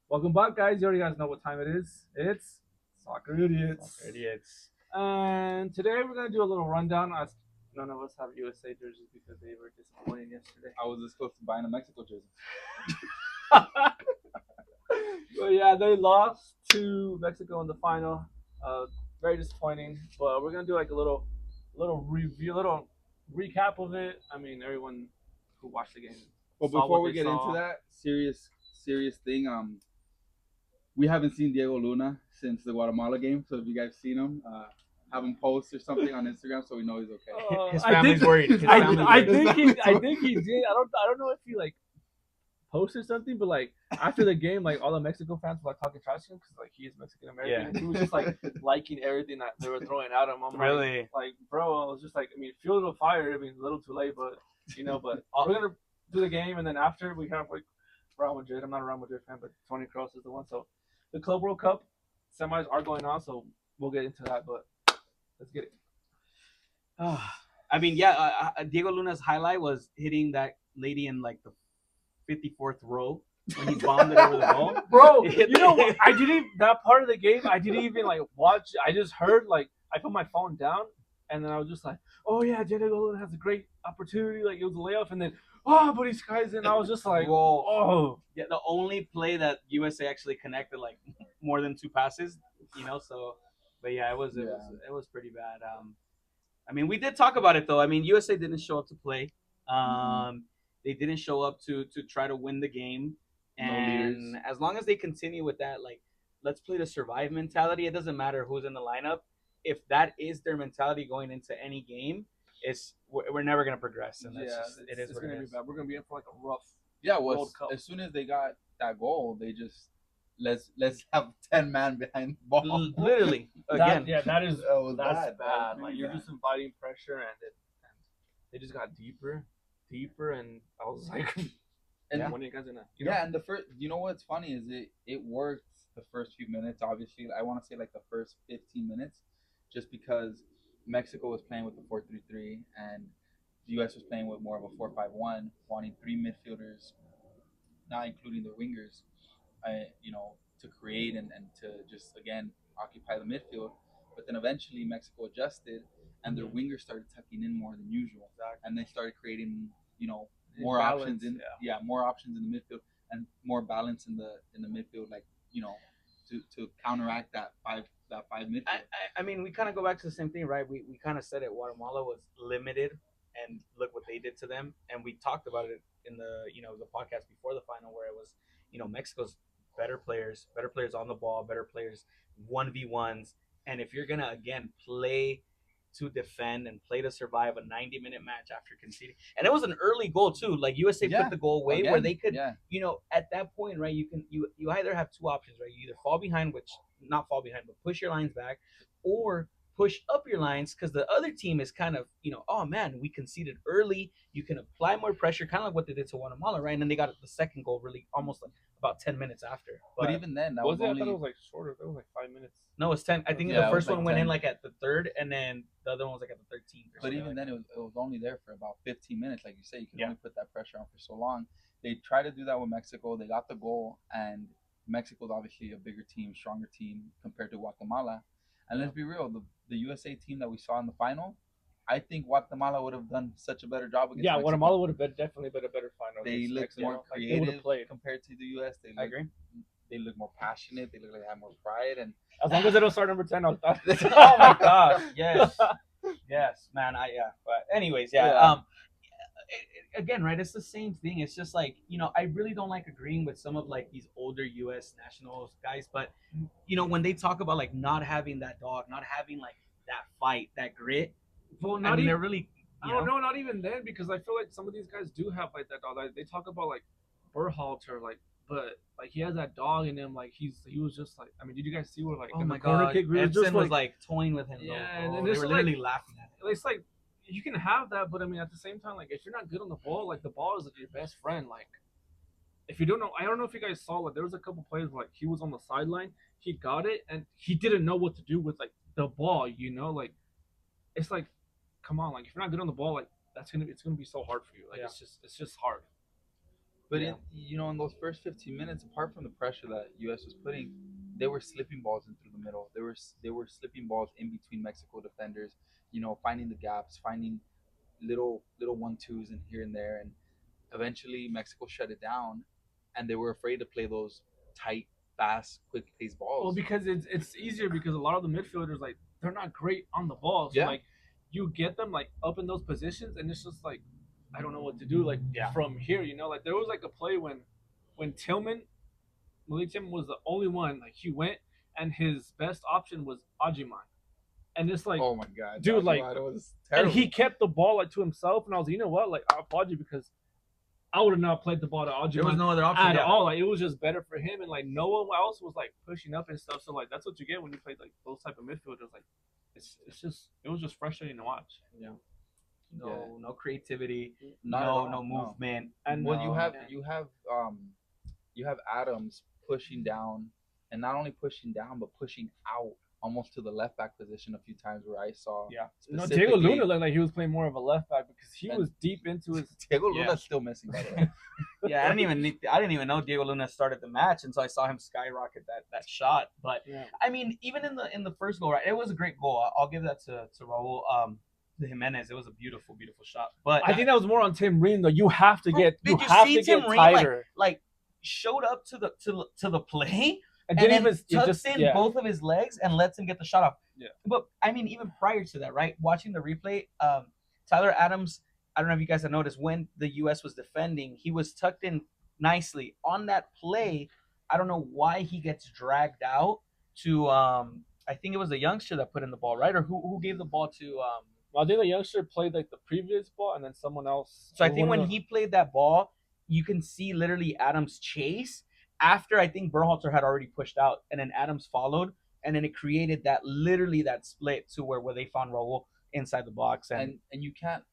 Welcome back, guys. You already guys know what time it is. It's Soccer Idiots. Idiots. And today we're going to do a little rundown. As none of us have USA jerseys because they were disappointing yesterday. I was this close to buying a Mexico jersey. But yeah, they lost to Mexico in the final. Very disappointing. But we're going to do like a little review, little recap of it. I mean, everyone who watched the game. But before we get into that, serious thing. We haven't seen Diego Luna since the Guatemala game. So if you guys seen him, have him post or something on Instagram so we know he's okay. His family's worried. I think he did. I don't know if he like posted something, but like after the game, like all the Mexico fans were like talking trash to him because like he is Mexican American. Yeah. And he was just like liking everything that they were throwing at him. I'm Really? like, bro, I was just like, I mean, fuel to the fire. I mean, a little too late, but we're gonna do the game, and then after we have like Real Madrid. I'm not a Real Madrid fan, but Toni Kroos is the one. So the Club World Cup semis are going on, so we'll get into that. But let's get it. I mean, yeah, Diego Luna's highlight was hitting that lady in like the 54th row when he bombed it over the ball. Bro, you know what? That part of the game, I didn't even like watch. I just heard like I put my phone down, and then I was just like, oh yeah, Diego Luna has a great opportunity. Like it was a layoff, and then but he skies in. I was just like, whoa. Yeah, the only play that USA actually connected like more than 2 passes, so but yeah, it was pretty bad. I mean, we did talk about it though. I mean, USA didn't show up to play. They didn't show up to try to win the game. And as long as they continue with that, like, let's play the survive mentality. It doesn't matter who's in the lineup. If that is their mentality going into any game, we're never gonna progress. And it's gonna be bad. We're gonna be in for like a rough. Yeah, well, as soon as they got that goal, they just let's have 10 man behind the ball. Literally, again. That's bad. Bad. Like you're just inviting pressure, and they just got deeper, and I was like, when are you guys gonna? And the first, what's funny is it worked the first few minutes. Obviously, I want to say like the first 15 minutes, just because Mexico was playing with the 4-3-3 and the US was playing with more of a 4-5-1, wanting 3 midfielders, not including their wingers, to create and to just again occupy the midfield. But then eventually Mexico adjusted, and their wingers started tucking in more than usual, and they started creating more options in more options in the midfield and more balance in the midfield, like to counteract that five midfield. I mean, we kind of go back to the same thing, right? We kind of said it. Guatemala was limited, and look what they did to them. And we talked about it in the the podcast before the final, where it was Mexico's better players on the ball, better players 1v1s, and if you're gonna again play to defend and play to survive a 90-minute match after conceding, and it was an early goal too. Like USA put the goal away where they could, at that point, right? You either have 2 options, right? You either fall behind, not fall behind, but push your lines back, or push up your lines because the other team is kind of, oh man, we conceded early. You can apply more pressure, kind of like what they did to Guatemala, right? And then they got the second goal really almost like about 10 minutes after. But even then, I thought it was like shorter. It was like 5 minutes. No, it's 10. I think the first one went in like at the 3rd, and then the other one was like at the 13th. But even then, it was only there for about 15 minutes. Like you say, you can only put that pressure on for so long. They tried to do that with Mexico. They got the goal, and Mexico's obviously a bigger team, stronger team compared to Guatemala. And let's be real, the USA team that we saw in the final, I think Guatemala would have done such a better job against Mexico. Guatemala would have definitely been a better final. They looked more creative compared to the US. I agree. They look more passionate. They look like they have more pride. And as long as they don't start number 10, I'll start. Oh my gosh, yes, man. But anyways, again, right? It's the same thing. It's just like, I really don't like agreeing with some of like these older U.S. nationals guys, but when they talk about like not having that dog, not having like that fight, that grit, well, they're really. No, not even then, because I feel like some of these guys do have like that dog. Like, they talk about like Berhalter, like, but like he has that dog in him. Like he was just like, I mean, did you guys see where like in the corner kick, Edson was like toying with him? Yeah, and they were literally laughing at it. It's like, you can have that, but I mean, at the same time, like if you're not good on the ball, like the ball is like your best friend. Like if you don't know, I don't know if you guys saw, like there was a couple plays where, like he was on the sideline, he got it, and he didn't know what to do with like the ball. Like it's like, come on, like if you're not good on the ball, like it's gonna be so hard for you. Like it's just hard. But in those first 15 minutes, apart from the pressure that US was putting, they were slipping balls in through the middle. They were slipping balls in between Mexico defenders. Finding the gaps, finding little 1-2s in here and there, and eventually Mexico shut it down, and they were afraid to play those tight, fast, quick paced balls. Well, because it's easier because a lot of the midfielders like they're not great on the ball. So Yeah. like you get them like up in those positions and it's just like I don't know what to do like from here, like there was like a play when Malik Tillman was the only one, like he went and his best option was Ajiman. And it's like oh my god, dude, like it was and terrible. he kept the ball like to himself and I was like, you know what? Like I applaud you because I would have not played the ball to Ajiman. There was no other option at all. Like it was just better for him, and like no one else was like pushing up and stuff. So like that's what you get when you play like those type of midfielders. Like it was just frustrating to watch. Yeah. No creativity, no movement. And you have Adams pushing down, and not only pushing down but pushing out almost to the left back position a few times where I saw. Yeah. No, Diego Luna looked like he was playing more of a left back because he was deep into his. Diego Luna's still missing, by the way. Yeah, I didn't even know Diego Luna started the match until I saw him skyrocket that shot. But I mean, even in the first goal, right? It was a great goal. I'll give that to Raul. To Jimenez, it was a beautiful shot. But I think that was more on Tim Ream though. You have to get Tim Ream, tighter. Like showed up to the play. And then even tucks in both of his legs and lets him get the shot off. Yeah. But I mean, even prior to that, right? Watching the replay, Tyler Adams. I don't know if you guys have noticed when the U.S. was defending, he was tucked in nicely on that play. I don't know why he gets dragged out to. I think it was the youngster that put in the ball, right? Or who gave the ball to? I think the youngster played like the previous ball, and then someone else. So I think when he played that ball, you can see literally Adams chase. After I think Berhalter had already pushed out, and then Adams followed, and then it created that split to where they found Raul inside the box, and you can't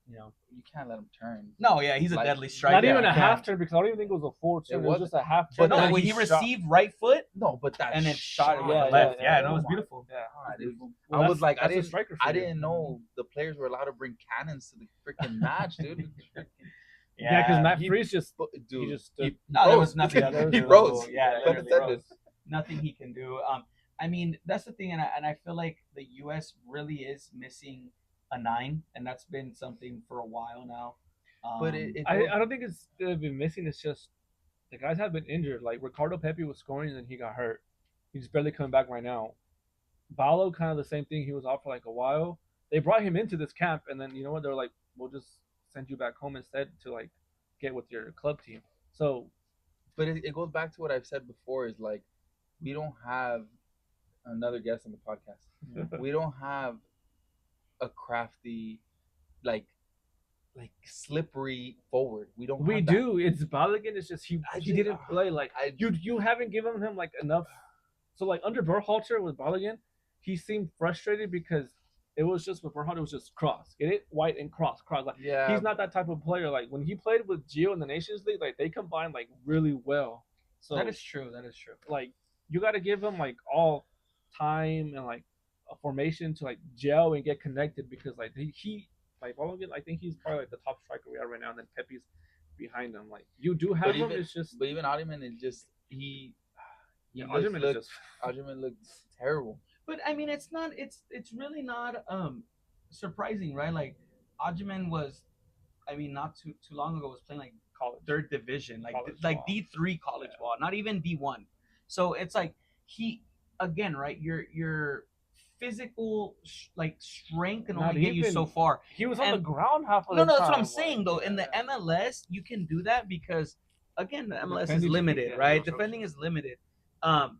let him turn. No, yeah, he's a deadly striker. Not even a half turn because I don't even think it was a full turn. It was just a half turn. But no, when he received right foot, but that and then shot it with the left. Yeah, that was beautiful. Yeah, well, I was like, I didn't know the players were allowed to bring cannons to the freaking match, dude. Yeah, because Matt Freese just there was nothing. He froze. Yeah, froze. Nothing he can do. I mean, that's the thing, and I feel like the U.S. really is missing a 9, and that's been something for a while now. But I don't think they've been missing. It's just the guys have been injured. Like Ricardo Pepi was scoring, and then he got hurt. He's barely coming back right now. Balo, kind of the same thing. He was out for like a while. They brought him into this camp, and then you know what? They're like, we'll just send you back home instead to like get with your club team. So, but it goes back to what I've said before: is like we don't have another guest on the podcast. We don't have a crafty, like slippery forward. We don't. We do. It's Balogun. It's just he didn't play like you haven't given him like enough. So like under Berhalter with Balogun, he seemed frustrated because it was just with Berhalter, it was just cross, get it, white and cross. Like he's not that type of player. Like when he played with Gio in the Nations League, like they combined like really well. So that is true. Like you got to give him like all time and like a formation to like gel and get connected because like he like Balogun, I think he's probably like the top striker we have right now, and then Pepe's behind him. Like you do have him, it's just. But even Odeman is just Odeman looks terrible. But I mean, it's really not surprising, right? Like Odeman was, I mean, not too long ago was playing like college, 3rd division, like D3 college ball, not even D1. So it's like he again, right? Your physical like strength can only get you so far. He was on the ground half of the time. No, that's what I'm saying though. In the MLS, you can do that because again, the MLS is limited, right? Defending is limited.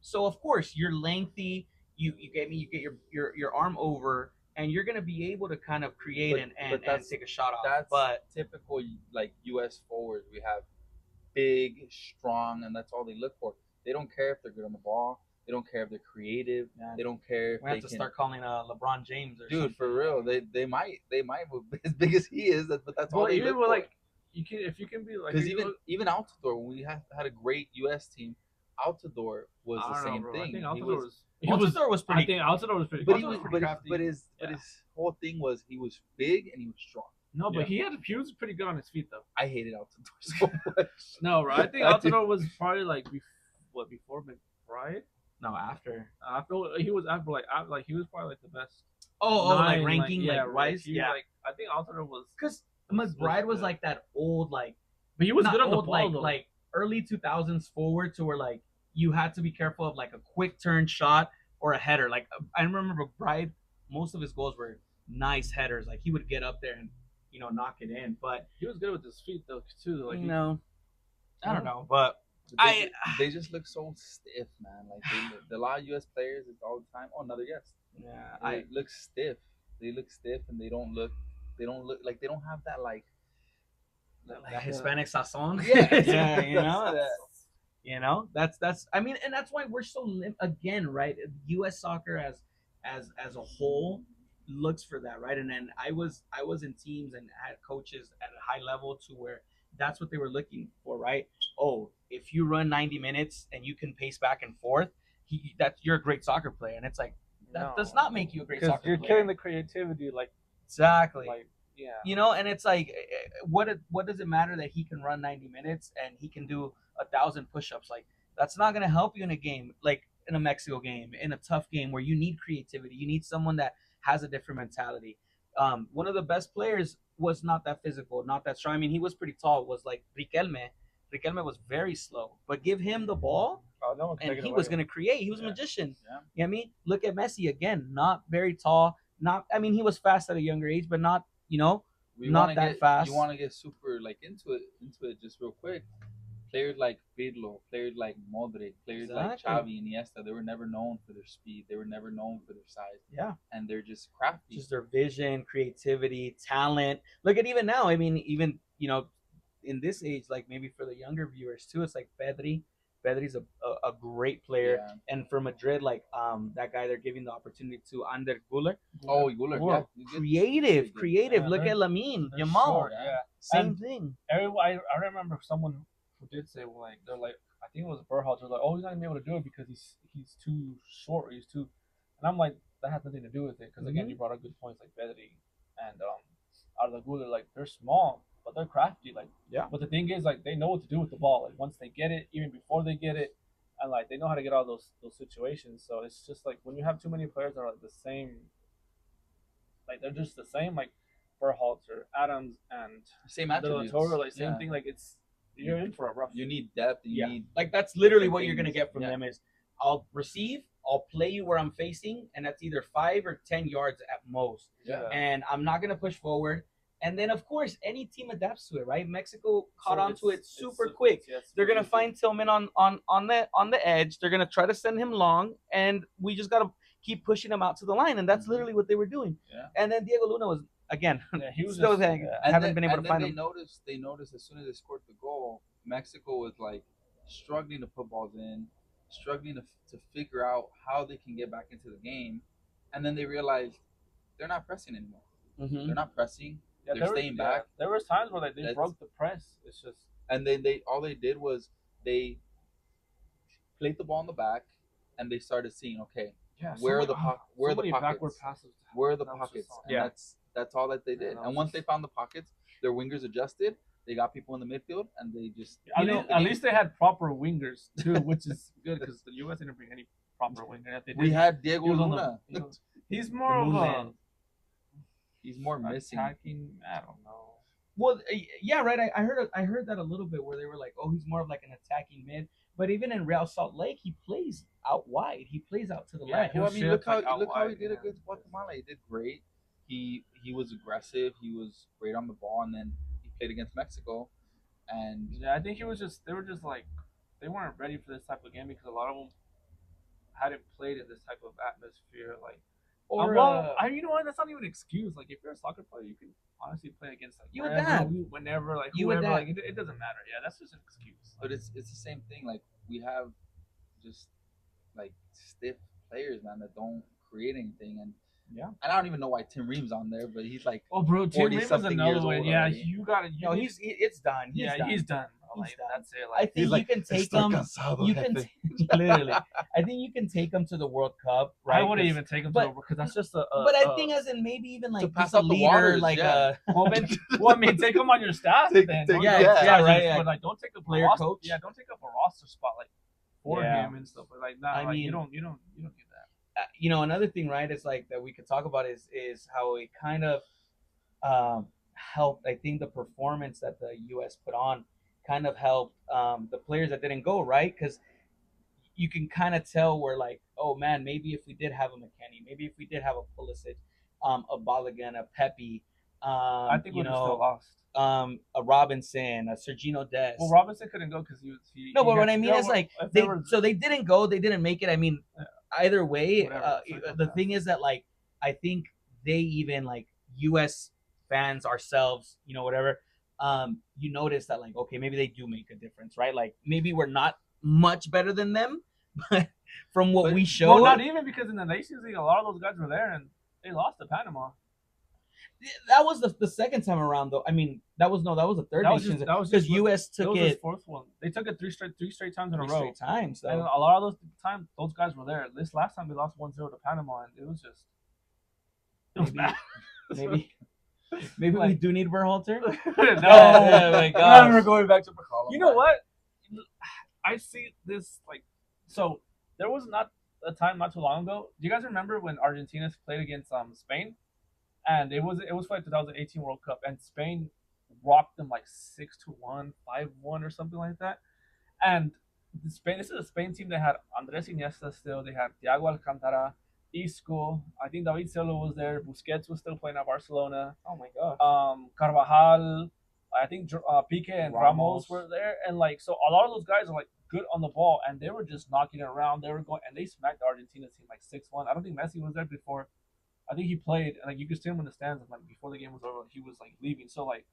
So of course you're lengthy. You get your arm over, and you're gonna be able to kind of create and take a shot off. But typical like U.S. forwards, we have big, strong, and that's all they look for. They don't care if they're good on the ball. They don't care if they're creative. Yeah. They don't care if we have to start calling LeBron James or dude something. For real. They might as big as he is, but that's all they look for. Like you can be like because even Altidore, when we had a great U.S. team, Altidore was the same thing. I think Altidore was pretty. I think Altidore was pretty. But his whole thing was he was big and he was strong. No, but Yeah. he was pretty good on his feet though. I hated Altidore so much. No, right? I think I do. Altidore was probably like before McBride. No, after. After he was after like he was probably like the best. Like Nine, ranking, yeah, like wise, he, yeah. Like I think Altidore was, Because McBride was good. like that old, like but he was not good on the old, ball like though. like early 2000s forward to where like you had to be careful of like a quick turn shot or a header. Like I remember McBride, most of his goals were nice headers. Like he would get up there and knock it in. But he was good with his feet though too. Like I don't know, but They just look so stiff, man. Like a lot of U.S. players, it's all the time. Oh, another guest. yeah, They look stiff. They look stiff, and they don't look like they don't have that like. that Hispanic sazon. Yeah, That's I mean, and that's why we're so again, right? U.S. soccer as a whole looks for that, right? And then I was in teams and had coaches at a high level to where that's what they were looking for, right? Oh, if you run 90 minutes and you can pace back and forth, you're a great soccer player. And it's like that does not make you a great soccer you're player. killing the creativity, like exactly. Like yeah, And it's like, what does it matter that he can run 90 minutes and he can do 1,000 push-ups? Like that's not gonna help you in a game, like in a Mexico game, in a tough game where you need creativity. You need someone that has a different mentality. One of the best players was not that physical, not that strong. I mean, he was pretty tall. Was like Riquelme. Riquelme was very slow, but give him the ball, no and he was gonna create. He was a magician. Yeah. You know what I mean? Look at Messi again. Not very tall. Not. I mean, he was fast at a younger age, but not. Not that fast. You want to get super like into it just real quick. Players like Pirlo, players like Modric, players like Xavi, Iniesta, they were never known for their speed. They were never known for their size. Yeah. And they're just crafty. Just their vision, creativity, talent. Look at even now. I mean, even, in this age, like maybe for the younger viewers too, it's like Pedri. Pedri's a great player. Yeah. And for Madrid, like that guy they're giving the opportunity to, Ander Güler. Oh, Güler, yeah. Creative. Yeah, Look at Lamine Yamal. Yeah. Same thing. I remember someone who did say, well, like they're like, I think it was Berhalter, like, oh, he's not gonna be able to do it because he's too short, and I'm like, that has nothing to do with it, because again, you brought up good points like Pedri and Arda Güler, like they're small but they're crafty, like yeah. But the thing is, like they know what to do with the ball, like once they get it, even before they get it, and like they know how to get out of those situations. So it's just like when you have too many players that are like the same, like they're just the same, like Berhalter, Adams, and same attributes. Toro, like same thing, like you're in for a rough. You need depth. You need like that's literally what you're gonna get from them is I'll receive, I'll play you where I'm facing, and that's either 5 or 10 yards at most. Yeah. And I'm not gonna push forward. And then of course any team adapts to it, right? Mexico caught onto it super quick. They're gonna find Tillman on the edge. They're gonna try to send him long, and we just gotta keep pushing him out to the line, and that's literally what they were doing. Yeah. And then Diego Luna was again. He was still just, haven't been able to find him. They noticed as soon as they scored the goal, Mexico was like struggling to put balls in, struggling to figure out how they can get back into the game, and then they realized they're not pressing anymore. Mm-hmm. They're not pressing. They're staying back. There was times where they broke the press. It's just and they all they did was they played the ball in the back, and they started seeing where are the pockets? Where are the pockets? And that's all that they did. And once they found the pockets, their wingers adjusted. They got people in the midfield, and they just at least they had proper wingers too, which is good because the U.S. didn't bring any proper winger. We had Diego Luna. He's more of a. He's more missing. Attacking, I don't know. Well, yeah, right. I heard that a little bit where they were like, oh, he's more of like an attacking mid. But even in Real Salt Lake, he plays out wide. He plays out to the left. Well, I mean, look how he did against Guatemala. He did great. He was aggressive. He was great on the ball, and then he played against Mexico. And yeah, I think they were just like they weren't ready for this type of game because a lot of them hadn't played in this type of atmosphere, like. Or you know what? That's not even an excuse. Like, if you're a soccer player, you can honestly play against like whenever, like whoever. Like, it doesn't matter. Yeah, that's just an excuse. But it's the same thing. Like we have just like stiff players, man, that don't create anything. And I don't even know why Tim Ream's on there, but he's like Tim Ream is another one. Yeah, you got to. No, it's done. He's done. Like He's done. that's it. I Like think He's you can take them. You can literally. I think you can take them to the World Cup, right? I wouldn't 'Cause- even take him but- to over because that's just a. But I think as in maybe even like pass just a out the leader, waters, like yeah. well, I mean, take him on your staff. Take- then take- yeah, yeah, right, yeah. But like, don't take a Player roster, coach. Yeah, don't take up a roster spot like for Yeah. him and stuff. But like, nah, I like, mean- you don't do that. Another thing, right, is like that we could talk about is how it kind of helped. I think the performance that the U.S. put on kind of helped the players that didn't go, right? Because you can kind of tell we're like, oh man, maybe if we did have a McKennie, maybe if we did have a Pulisic, a Balogun, a Pepe, I think we're still lost. a Robinson, a Sergino Dest. Well, Robinson couldn't go because he. No, he but what got- I mean is like if they didn't go, they didn't make it. I mean, either way, Whatever, it's like the that. thing is that like I think they even like U.S. fans ourselves, whatever. You notice that like okay, maybe they do make a difference, right? Like maybe we're not much better than them, but from what we showed, well, not even because in the Nations League, a lot of those guys were there and they lost to Panama. that was the second time around though. I mean, that was the third That was Nations just because U.S. It took was his it fourth one. They took it three straight times in a three row. straight times And though. a lot of those times, those guys were there. This last time they lost 1-0 to Panama, and it was just. It was Maybe- bad. Maybe we like- do need Berhalter. no, Oh my gosh. we're going back to Berhalter. You know what? I see this like so. There was not a time not too long ago. Do you guys remember when Argentina played against Spain, and it was for the 2018 World Cup, and Spain rocked them like 6-1, 5-1, or something like that. And this is a Spain team that had Andres Iniesta still. They had Thiago Alcantara, Isco. I think David Silva was there. Busquets was still playing at Barcelona. Oh my gosh. Carvajal, I think Pique and Ramos Ramos were there, and like so, a lot of those guys are like good on the ball, and they were just knocking it around. They were going, and they smacked the Argentina team like 6-1. I don't think Messi was there before. I think he played, and like you could see him in the stands, and like before the game was over, he was like leaving. So like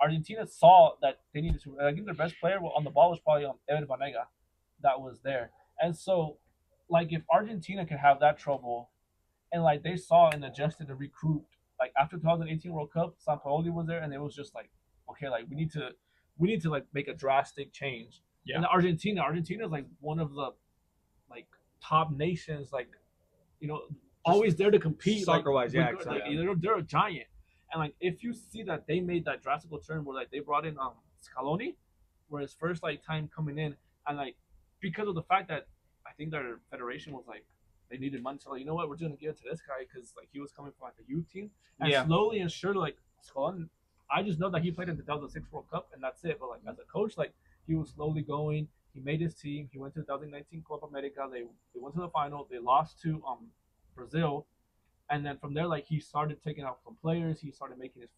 Argentina saw that they needed to. I think their best player on the ball was probably Ever Banega, that was there, and so like if Argentina could have that trouble, and like they saw and adjusted and recruit, like after 2018 World Cup, Sampaoli was there, and it was just like, okay, like we need to like make a drastic change. Yeah. And Argentina is like one of the like top nations, like always there to compete. Soccer-wise, yeah, like, exactly. they're a giant, and like if you see that they made that drastic turn where like they brought in Scaloni, where his first like time coming in, and like because of the fact that I think their federation was like they needed money, so like you know what, we're gonna give it to this guy because like he was coming from like a youth team, and slowly and surely like Scaloni, I just know that he played in the 2006 World Cup and that's it. But like as a coach, like he was slowly going. He made his team. He went to the 2019 Copa America. They went to the final. They lost to Brazil, and then from there, like he started taking out some players. He started making his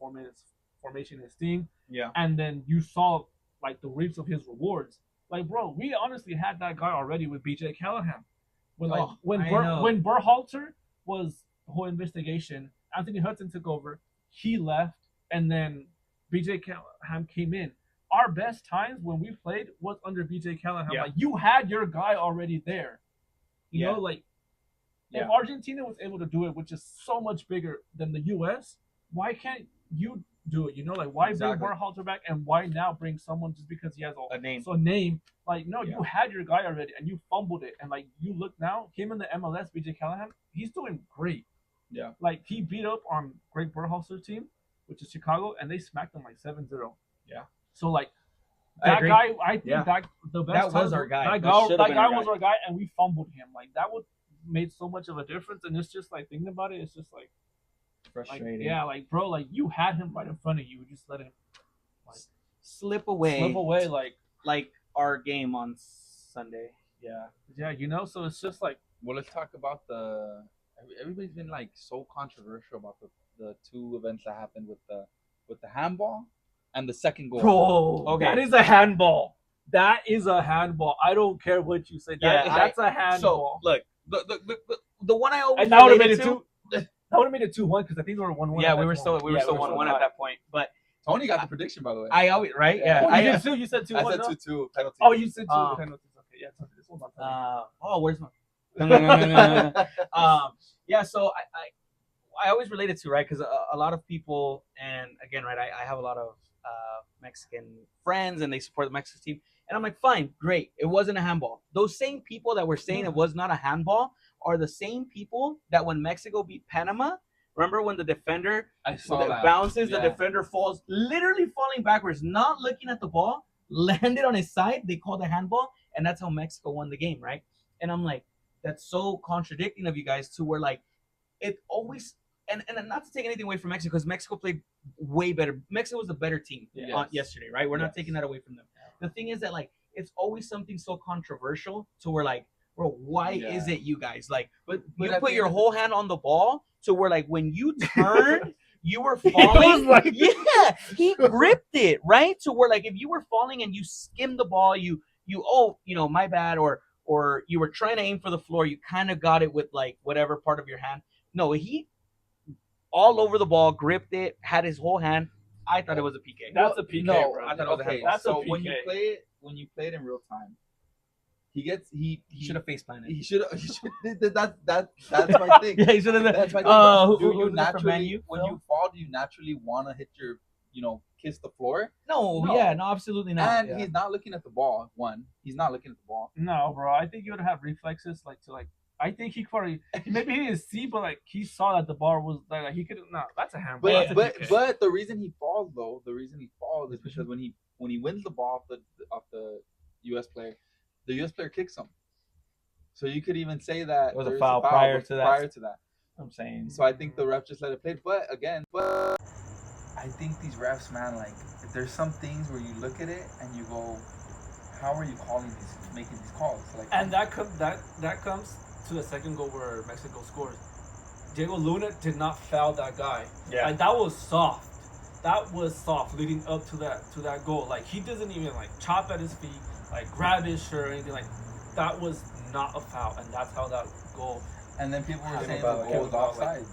formation his team. Yeah. And then you saw like the reaps of his rewards. Like bro, we honestly had that guy already with BJ Callahan. When when Berhalter was the whole investigation, Anthony Hudson took over. He left, and then BJ Callahan came in. Our best times when we played was under BJ Callahan. Yeah. Like you had your guy already there. You know, like if Argentina was able to do it, which is so much bigger than the US, why can't you do it? You know, like why bring Berhalter back and why now bring someone just because he has a name? So a name, like no, you had your guy already and you fumbled it, and like you look now, him in the MLS, BJ Callahan, he's doing great. Yeah. Like he beat up on Greg Berhalter's team, which is Chicago, and they smacked them like 7-0. Yeah. So like I that agree. guy, I think Yeah. that the best That time was our guy. That That should've guy, been our was guy. our guy, and we fumbled him. Like that would made so much of a difference. And it's just like thinking about it, it's just like Frustrating. yeah, like bro, like you had him right in front of you, just let him like slip away. Like our game on Sunday. Yeah. You know. So it's just like Well, let's talk about everybody's been like so controversial about the two events that happened with the handball and the second goal. bro. Okay. That is a handball. That is a handball. I don't care what you say. That's a handball. So look, the one I always And that would have made related it to. that would have made it 2-1 because I think they were 1-1. Yeah, we were still 1-1 at that point. But Tony got the prediction, by the way. I always right. Yeah. Oh, you did too. You said 2-1. I said no? 2-2 penalty. Oh, you said 2 Um, penalties. Okay, yeah. This one's on. Where's my? No. Yeah. So I always relate it to, right? Because a lot of people, and again, right, I have a lot of Mexican friends, and they support the Mexican team, and I'm like, fine, great, it wasn't a handball. Those same people that were saying it was not a handball are the same people that when Mexico beat Panama, remember when the defender I saw that. bounces, Yeah. the defender falls, literally falling backwards, not looking at the ball, landed on his side. They called a handball, and that's how Mexico won the game, right? And I'm like, that's so contradicting of you guys to where like it always and not to take anything away from Mexico because Mexico played way better. Mexico was the better team yesterday, right? We're not taking that away from them. The thing is that like it's always something so controversial to where like, bro, why is it you guys like? But you put your whole hand on the ball to where like when you turned, you were falling. Like, yeah, he gripped it right to where like if you were falling and you skimmed the ball, you my bad, or you were trying to aim for the floor, you kind of got it with like whatever part of your hand. No, he all over the ball, gripped it, had his whole hand. I thought it was a PK. That's a PK, no, bro. I thought it was a okay, handball. That's so a PK. when you play it in real time, he should have face planted. He should that's my thing. Yeah, he should have. That's my thing. Who you naturally naturally when you fall, do you naturally want to hit your kiss the floor? No, absolutely not. And he's not looking at the ball. He's not looking at the ball. No, bro. I think you would have reflexes I think he probably maybe he didn't see, but like he saw that the bar was like he could. No, that's a handball. But the reason he falls is because when he wins the ball off the U.S. player, the U.S. player kicks him. So you could even say that it was a foul prior to that. I'm saying. So I think the ref just let it play. But I think these refs, man, like there's some things where you look at it and you go, how are you making these calls? Like, and that comes to the second goal where Mexico scores. Diego Luna did not foul that guy. Yeah. Like that was soft. That was soft leading up to that goal. Like he doesn't even like chop at his feet, like grab his shirt or anything. Like that was not a foul, and that's how that goal. And then people were saying the goal was offsides.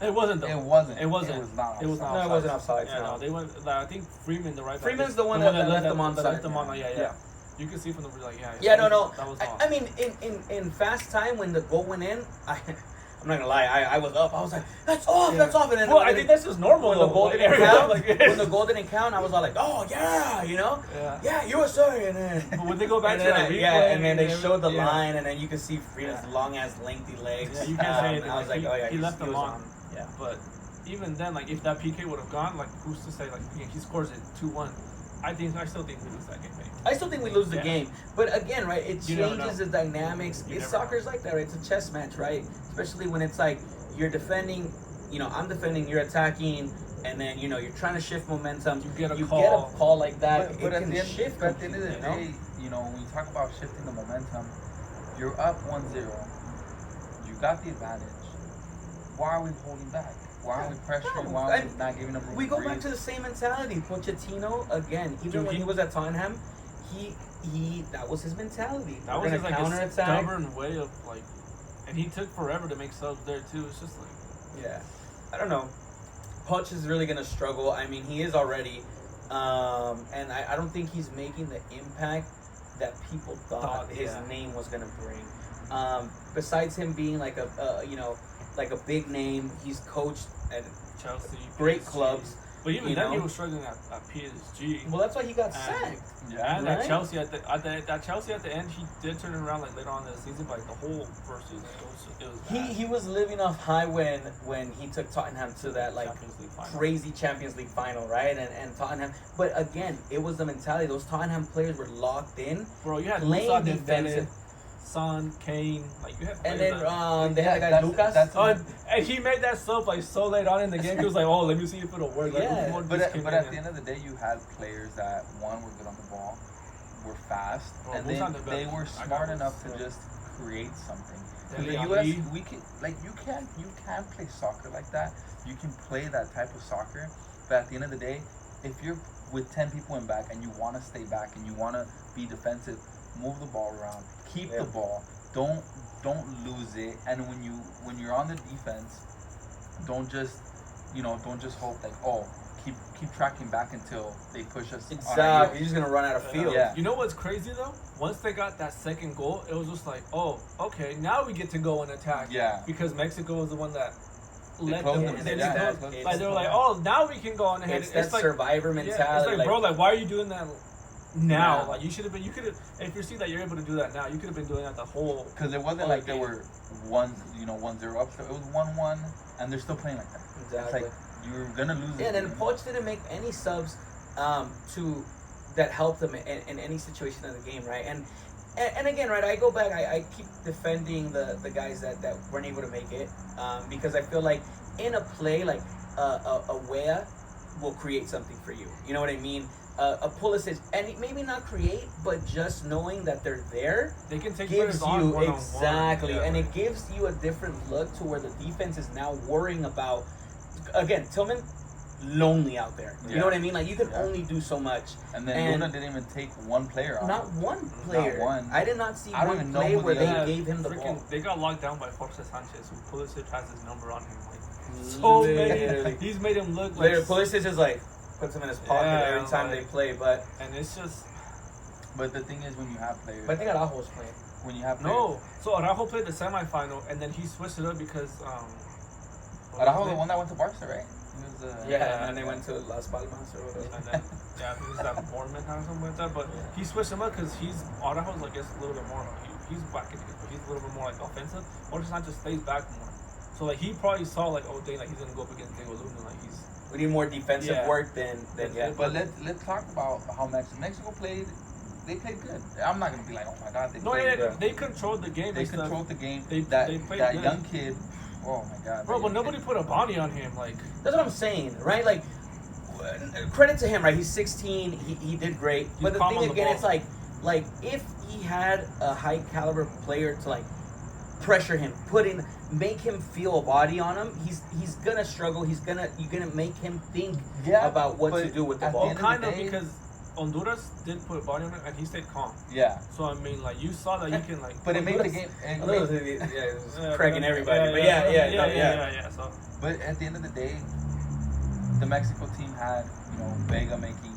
It wasn't though. It wasn't. It wasn't. It was not. It was not. No, it wasn't offside. Yeah, no, they went. I think Freeman, the right back. Freeman's the one that left them on. Left them on. Yeah. You can see from the no. That was I mean, in fast time when the goal went in, I'm not gonna lie, I was up. I was like, that's off, that's off. And then I think this is normal. When the goal didn't count, like, when the goal didn't count, I was all like, oh yeah, yeah, USA. And then but when they go back to that replay, and then they showed the line, and then you can see Freeman's long ass lengthy legs. Yeah, you can't say anything. I was like, oh yeah, he left them on. Yeah, but even then, like if that PK would have gone, like who's to say like he scores it 2-1? I still think we lose that game. Maybe. I still think we lose the game, but again, right? It You never changes know. the dynamics. Soccer's like that, right? It's a chess match, right? Especially when it's like you're defending, I'm defending, you're attacking, and then you're trying to shift momentum. You get a call. Call like that. But it can shift. But at the end of the day, when you talk about shifting the momentum, you're up 1-0. You got the advantage. Why are we holding back? Why are we pressuring? Why are we not giving up room? We go back to the same mentality. Pochettino, again, even when he was at Tottenham, he that was his mentality. That was his like stubborn way of like, and he took forever to make subs there too. It's just like, yeah, I don't know. Poch is really gonna struggle. I mean, he is already, and I don't think he's making the impact that people thought his name was gonna bring. Besides him being like like a big name, he's coached at Chelsea, great PSG. clubs. But even then, he was struggling at PSG. Well, that's why he got sacked. Yeah, and right? at Chelsea at the end, he did turn it around like later on in the season, but like the whole first season, it was bad. He was living off high when he took Tottenham to that like crazy Champions League final, right? And Tottenham, but again, it was the mentality. Those Tottenham players were locked in. Bro, you had playing defensive. Son, Kane, like you have. And then they had the guy Lucas. And he made that sub like so late on in the game. He was like, "Oh, let me see if it'll work." Like, yeah, but at the end of the day, you had players that were good on the ball, were fast, and they were smart enough to just create something. In the U.S., you can't play soccer like that. You can play that type of soccer, but at the end of the day, if you're with 10 people in back and you want to stay back and you want to be defensive, move the ball around, keep the ball, don't lose it, and when you're on the defense, don't just hope like, oh, keep tracking back until they push us. Exactly, you're just gonna run out of field. Yeah. You know what's crazy though? Once they got that second goal, it was just like, oh, okay, now we get to go and attack. Yeah. Because Mexico was the one that let closed them. them, They yeah, closed- closed like they were like, oh, now we can go on ahead. It's that like survivor yeah, mentality. it's like, bro, like why are you doing that now? Now. Like you should have been. You could have. If you see that you're able to do that now, you could have been doing that the whole. Because it wasn't whole like they game. were 1-0 up. So it was 1-1, and they're still playing like that. Exactly. It's like you're gonna lose. Yeah, and this then game. Poch didn't make any subs to that helped them in any situation of the game, right? And again, right, I go back, I keep defending the guys that weren't able to make it because I feel like in a play, like a Wea will create something for you. You know what I mean? A Pulisic, and maybe not create, but just knowing that they're there They can take gives players on you one-on-one. exactly, Yeah, and like- it gives you a different look to where the defense is now worrying about. Again, Tillman, lonely out there. You Yeah. know what I mean? Like you can Yeah. only do so much. And then and- Luna didn't even take one player on. Not one player. one. I did not see I don't one even know play who where the they other- gave him the freaking, ball. They got locked down by Jorge Sanchez, who Pulisic has his number on him. Like so many. Literally. He's made him look like. Later, Pulisic just like puts him in his pocket Yeah, every time like- they play. But And it's just But the thing is, when you have players, I think Araujo's playing. when you have players, no. So Araujo played the semifinal, and then he switched it up because what was Araujo, his the name? one that went to Barca, right? He was, Yeah, and then they went to Las Palmas or whatever. And then, yeah, I think it's that Bournemouth or something like that. But he switched him up because Araujo's, I guess, a little bit more. He's back in it, but he's a little bit more like offensive. Jorge Sanchez stays back more. So like he probably saw like, oh dang, like he's gonna go up against Diego Luna, like he's. We need more defensive Yeah. work than yeah. But let's talk about how Mexico played. They played good. I'm not gonna be like, oh my god, they No, played yeah, good. they controlled the game. They and stuff. controlled the game. They that played that good. young kid, oh my god, Bro, that but young nobody kid. put a body on him. Like, That's what I'm saying, right? Like, credit to him, right? He's 16. He did great. But the calm thing on the again, ball. it's like if he had a high caliber player to like pressure him, make him feel a body on him, he's gonna struggle. You're gonna make him think Yeah, about what but to do with the at the ball. end kind the of day- because Honduras did put a body on him and he stayed calm. Yeah, So I mean, like you saw that you can like. but it made the Honduras- game. I know it was Yeah, cracking but- everybody, but yeah. yeah. So But at the end of the day, the Mexico team had, Vega making,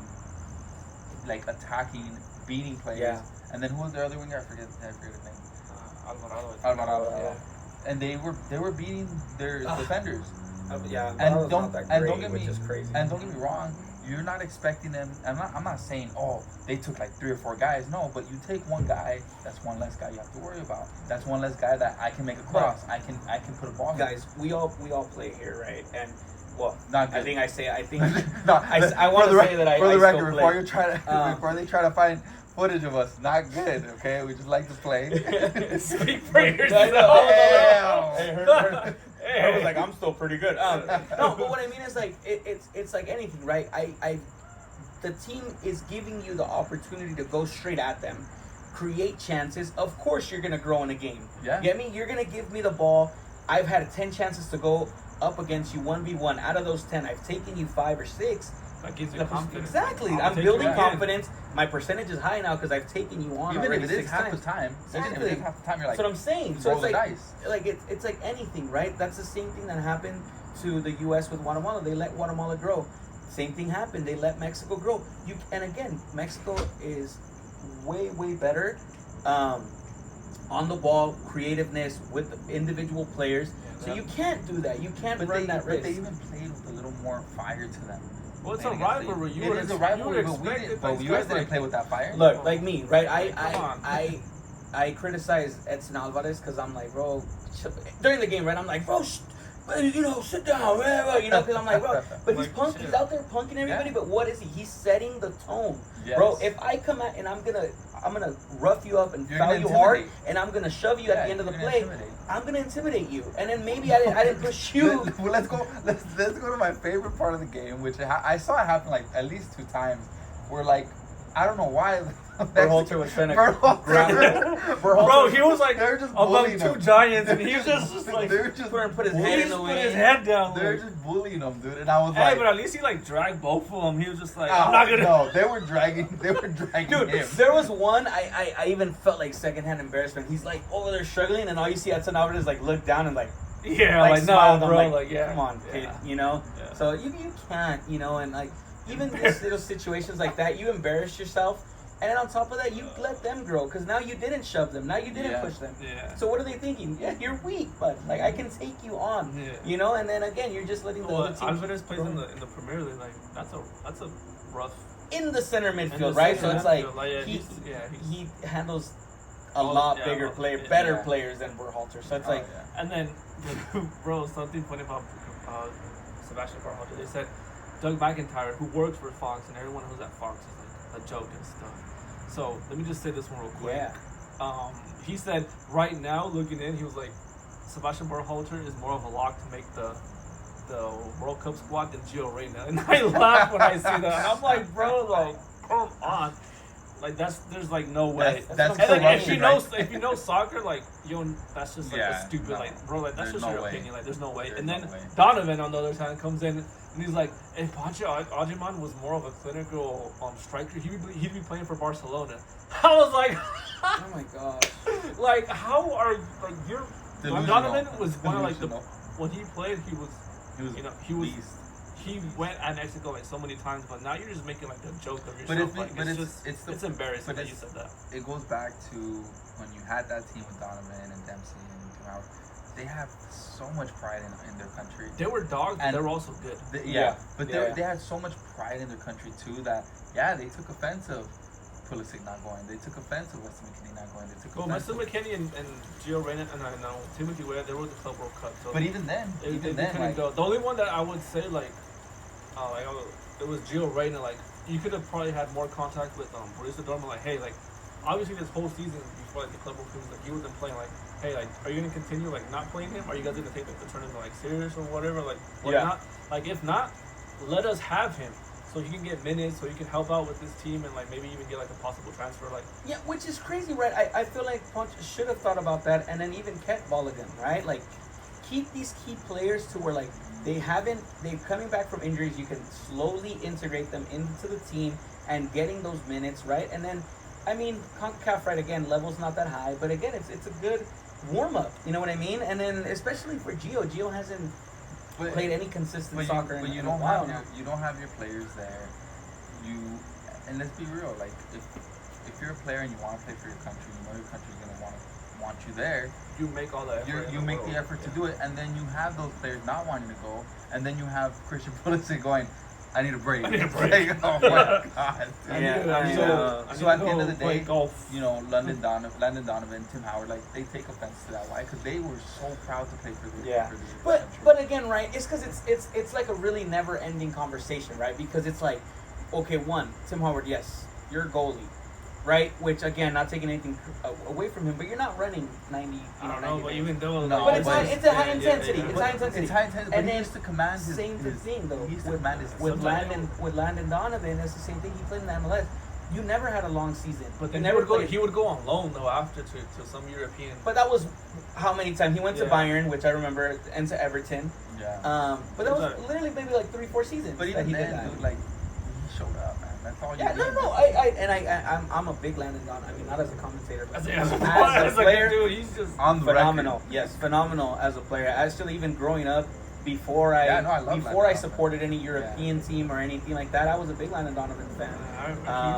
like, attacking, beating players. Yeah. And then who was the other winger? I forget his name. Alvarado. I think. Alvarado. Yeah. And they were beating their defenders. Yeah, And Alvaro's don't not that and great, don't get which me is crazy. and don't get me wrong. You're not expecting them. I'm not saying they took like 3 or 4 guys. No, but you take one guy. That's one less guy you have to worry about. That's one less guy that I can make a cross. I can put a ball. in. Guys, we all play here, right? And well, Not good. I think no, I want for the to say that I for the I record still before play. you try to before they try to find footage of us, not good. Okay, we just like to play. Speak for yourself. I know. Damn. Hey, her- I was like, I'm still pretty good. No, but what I mean is like it's like anything, right? The team is giving you the opportunity to go straight at them, create chances. Of course, you're gonna grow in a game. Yeah. You get me? You're gonna give me the ball. I've had 10 chances to go up against you 1v1. Out of those 10, I've taken you 5 or 6. That gives you confidence. Exactly. I'll I'm take building you in. confidence. My percentage is high now because I've taken you on Even already if it is 6 half times. the time, even if Exactly. it is half the time, you're like, That's what I'm saying. So roll it's the like, dice. it's like anything, right? That's the same thing that happened to the U.S. with Guatemala. They let Guatemala grow. Same thing happened. They let Mexico grow. And again, Mexico is way better on the ball, creativeness with the individual players. So you can't do that. You can't run that risk. But they even played with a little more fire to them. Well, it's a Playing against rivalry. the- It is a rivalry, but we didn't. But U.S. didn't play with that fire. Look, like me, right? Come on. I criticize Edson Alvarez because I'm like, bro, during the game, right? I'm like, bro, sit down, because I'm like, bro, but he's out there punking everybody. Yeah. But what is he? He's setting the tone, Yes. bro. If I come out and I'm gonna rough you up and You're foul gonna you hard, intimidate. and I'm gonna shove you at the end of the you're gonna play, intimidate. I'm gonna intimidate you, and then maybe I didn't push you. Well, let's go to my favorite part of the game, which I saw it happen like at least 2 times. Where like I don't know why. Berhalter was trying to Berhalter- grab Bro, he was like They're just among bullying 2 him. giants, and he was just like They're just put his he head in just the put his way. head down. they're Like, just bullying him, dude. And I was hey, like, but at least he like dragged both of them. He was just like, oh, I'm not gonna. No, they were dragging Dude, him. there was one I even felt like secondhand embarrassment. He's like over there struggling, and all you see Edson Alvarez is like look down and like Yeah, like smile. no, I'm bro, like, like yeah, come on, kid, yeah. Yeah. So you can't, and like even these little situations like that, you embarrass yourself, And then on top of that, you let them grow because now you didn't shove them. Now you didn't push them. Yeah. So what are they thinking? Yeah, you're weak, but like I can take you on. Yeah. You know, and then again, you're just letting the other team. Alvarez plays in the Premier League. Like that's a rough. In the center midfield, In the right? center So it's like midfield, he handles a Oh, lot yeah, bigger better players than Berhalter. So it's like, And then, bro, something funny about Sebastian Berhalter. They said Doug McIntyre, who works for Fox, and everyone who's at Fox is like a joke and stuff. So let me just say this one real quick. yeah, He said right now, looking in, he was like, Sebastian Berhalter is more of a lock to make the World Cup squad than Gio Reyna. And I laugh when I see that. And I'm like, bro, like, come on. Like there's like no way. That's and like, corruption, if you know soccer, like that's just like a stupid no. like bro, like that's There's just no your way. opinion. Like there's no way. There's and then no way. Donovan on the other hand comes in and he's like, if Pancho Ajiman was more of a clinical striker, he'd be playing for Barcelona. I was like, oh my gosh, like how are like you're Delusional. Donovan was one of like Delusional. when he played he was beast. he went at Mexico like so many times, but now you're just making like a joke of But yourself. it's Embarrassing but that you said that. It goes back to when you had that team with Donovan and Dempsey and Tim Howard. They have so much pride in their country. They were dogs, but And they were also good. But they had so much pride in their country too that they took offense of Pulisic not going. They took offense of Weston McKennie not going. They took Well, offense. Weston McKennie and Gio Reyna and I know Timothy Weah, they were the Club World Cup. So But even then, they couldn't like, go. The only one that I would say it was Gio Reyna. Like you could have probably had more contact with Borussia Dortmund. Like hey, like obviously this whole season before like the Club World Cup, like he wasn't playing. Like hey, like are you gonna continue like not playing him? Are you guys gonna take like the tournament like serious or whatever? Like or not? Like if not, let us have him. So he can get minutes, so he can help out with this team, and like maybe even get like a possible transfer. Like which is crazy, right? I feel like Punch should have thought about that, and then even kept Balogun, right? Like keep these key players to where like they're coming back from injuries. You can slowly integrate them into the team and getting those minutes, right? And then, I mean, CONCACAF, right? Again, level's not that high, but again, it's a good warm up. You know what I mean? And then especially for Gio hasn't played any consistent soccer in a while now. You don't have your players there. And let's be real. Like if you're a player and you want to play for your country, you know your country's gonna want you there. you make all the effort. You make the effort to do it, and then you have those players not wanting to go, and then you have Christian Pulisic going, I need a break. I need a break. Like, oh my god. So at the end of the day, golf. Landon Donovan, Tim Howard, like they take offense to that. Why? Because they were so proud to play for the country. But again, right? It's because it's like a really never ending conversation, right? Because it's like, okay, Tim Howard, yes, you're a goalie, right? Which again, not taking anything away from him, but you're not running 90. I don't know, but even though, but it's a high intensity. It's high intensity. It's high intensity. And But he then used to command his. Same thing though. He used to command his. With Landon Donovan, it's the same thing. He played in the MLS. You never had a long season. But then he would go on loan though after to some European. But that was how many times he went to Bayern, which I remember, and to Everton. Yeah. But that was literally maybe like 3-4 seasons. But even he then, did that. dude, like he showed up, man. That's all you need. I'm a big Landon Donovan. I mean, not as a commentator, but As a player, dude, he's just on the phenomenal. record. Yes, phenomenal as a player. Actually, even growing up, before I love Landon supported any European team or anything like that, I was a big Landon Donovan fan.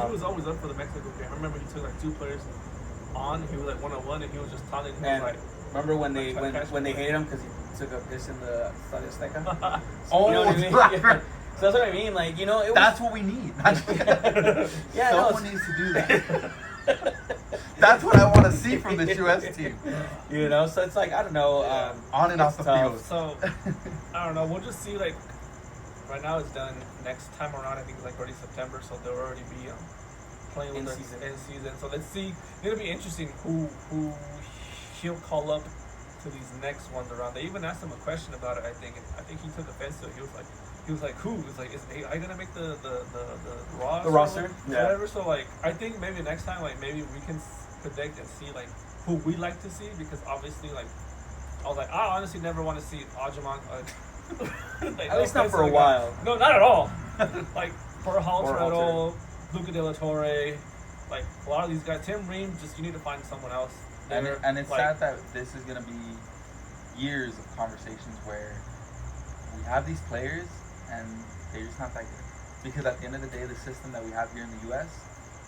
He was always up for the Mexico game. I remember he took like 2 players on. He was like 1-on-1, and he was just taunting him. And Like, remember when they hated him because he took a piss in the Estadio Azteca? Oh, you know what I mean? Yeah. So that's what I mean. Like, it was, that's what we need. Someone needs to do that. That's what I want to see from this US team. So it's like, I don't know. On and off the field. So, I don't know. We'll just see. Like, right now it's done. Next time around, I think it's like already September, so they'll already be playing with their end season. So let's see. It'll be interesting who he'll call up to these next ones around. They even asked him a question about it. I think he took offense to it. He was like, who? He was like, is AI gonna make the roster? The roster? Whatever. So like, I think maybe next time, like maybe we can predict and see like who we like to see, because obviously like I was like, I honestly never want to see Ajiman. Like, at least not for a while. No, not at all. Like Berhalter at all, Luca De La Torre, like a lot of these guys. Tim Ream, just you need to find someone else. And it's sad that this is gonna be years of conversations where we have these players and they're just not that good. Because at the end of the day, the system that we have here in the U.S.,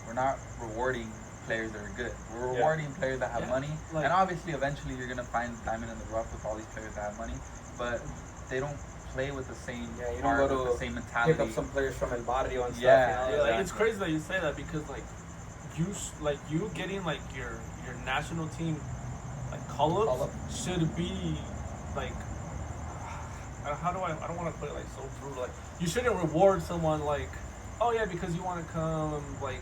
we're not rewarding players that are good. We're Yeah. rewarding players that have Yeah, money, like- and obviously, eventually, you're gonna find diamond in the rough with all these players that have money, but they don't play with the same Yeah, you don't heart, go with to the same Pick mentality. up some players from El Barrio and stuff. Yeah, you know? Like, it's crazy that you say that because like you getting like your national team like call Call-up. up should be like how do I don't want to put it like so brutal, like you shouldn't reward someone like, oh yeah, because you want to come, like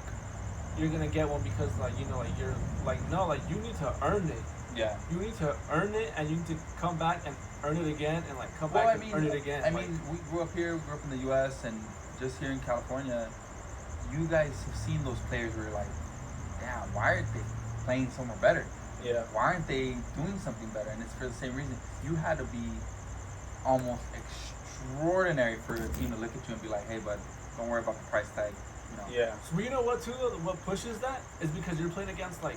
you're gonna get one because like you know like you're like, no, like you need to earn it. Yeah. You need to earn it, and you need to come back and earn it again, and like come Well, back and earn it again. I like, mean, we grew up here, we grew up in the U.S., and just here in California, you guys have seen those players where you're like, damn, why aren't they playing somewhere better? Yeah. Why aren't they doing something better? And it's for the same reason. You had to be almost extraordinary for a team to look at you and be like, hey, bud, don't worry about the price tag. You know? Yeah. So you know what too? What pushes that is because you're playing against like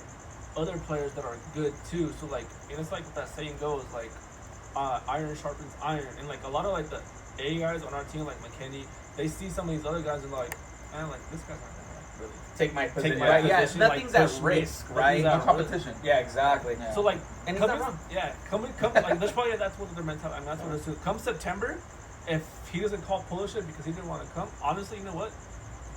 other players that are good too. So like, and it's like what that saying goes, like iron sharpens iron, and like a lot of like the A guys on our team, like McKinney, they see some of these other guys and like, man, like this guy's not gonna like really. Take my position. my Right? Yeah, position, like, nothing's at push me. risk, Nothing's right? at No competition. Yeah, exactly. Yeah. So like, And he's coming, not wrong. yeah, come like that's probably that's what their mentality. I mean, that's what it's. Come September, if he doesn't call Pulisic because he didn't want to come, honestly, you know what?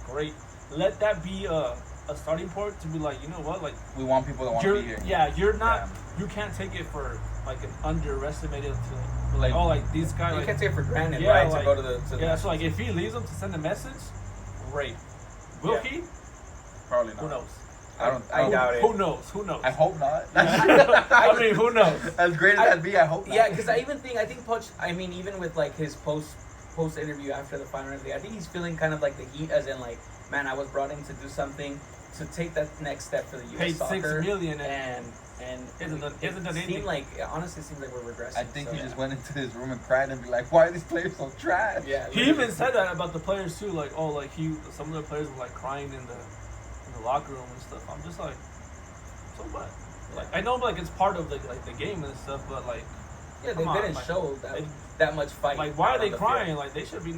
Great. Let that be a starting point to be like, you know what, like We want people that want to you're be here. yeah, you're not. Yeah. You can't take it for like an underestimated to Like- oh like these guys You like can't take it for granted, Yeah, right? like- to go to the yeah. So like if he leaves them to send a message, great. Will Yeah. he? Probably not. Who knows? I doubt it. Who knows? Who knows? I hope not. I mean, who knows? As great as that'd be, I hope not. Yeah, because I think Poch. I mean, even with like his post interview after the final, and everything, I think he's feeling kind of like the heat, as in like, man, I was brought in to do something, to take that next step for the U.S. Paid soccer, $6 million and Hasn't done anything. seemed like honestly, it seems like we're regressing. I think so, he just went into his room and cried and be like, "Why are these players so trash?" Yeah, He even said that about the players too. Like, oh, like some of the players were like crying in the locker room and stuff. I'm just like, so what? Like, I know like it's part of the game and stuff, but like, yeah, come they on, didn't like, show that much fight. like why are out they on the crying? field. Like they should be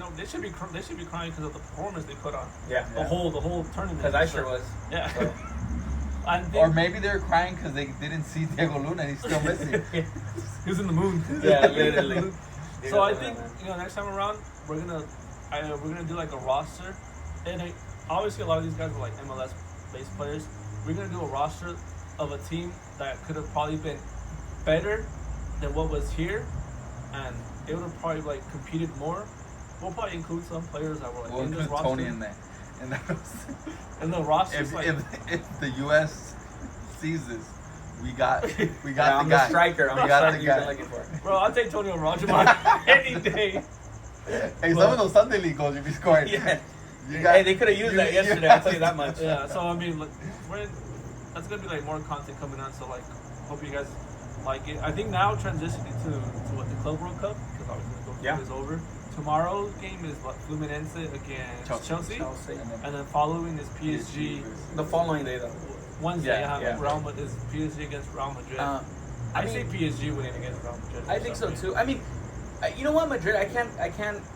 crying because of the performance they put on Yeah, the whole tournament. because I So, sure was. Yeah. So. And Or then, maybe they're crying because they didn't see Diego Luna and he's still missing. he was in the moon. Yeah, literally. So I think next time around we're gonna do like a roster, and obviously a lot of these guys are like MLS based players. We're gonna do a roster of a team that could have probably been better than what was here, and it would have probably like competed more. We'll probably include some players that were like We'll in this include roster. Tony in there. And that was, And the roster if, like if the U.S. sees this, we got Yeah, the I'm guy. the striker. I'm We the got striker the you've guy. been looking for. bro, I'll take Tony Rajamon any day. Hey, some of those Sunday League goals you'd be scoring. Yeah. You got- Hey, they could have used that yesterday. I'll tell you that much. Yeah, so I mean, like, that's gonna be like more content coming on. So like, hope you guys like it. I think now transitioning to what the Club World Cup, because obviously the World Cup is over. Tomorrow's game is what, Fluminense against Chelsea. Chelsea. And then following is PSG. The following day, though. Wednesday, Yeah, yeah, Real Madrid is PSG against Real Madrid. I mean, say PSG winning against Real Madrid. I think so too. I mean, you know what, Madrid? I can't.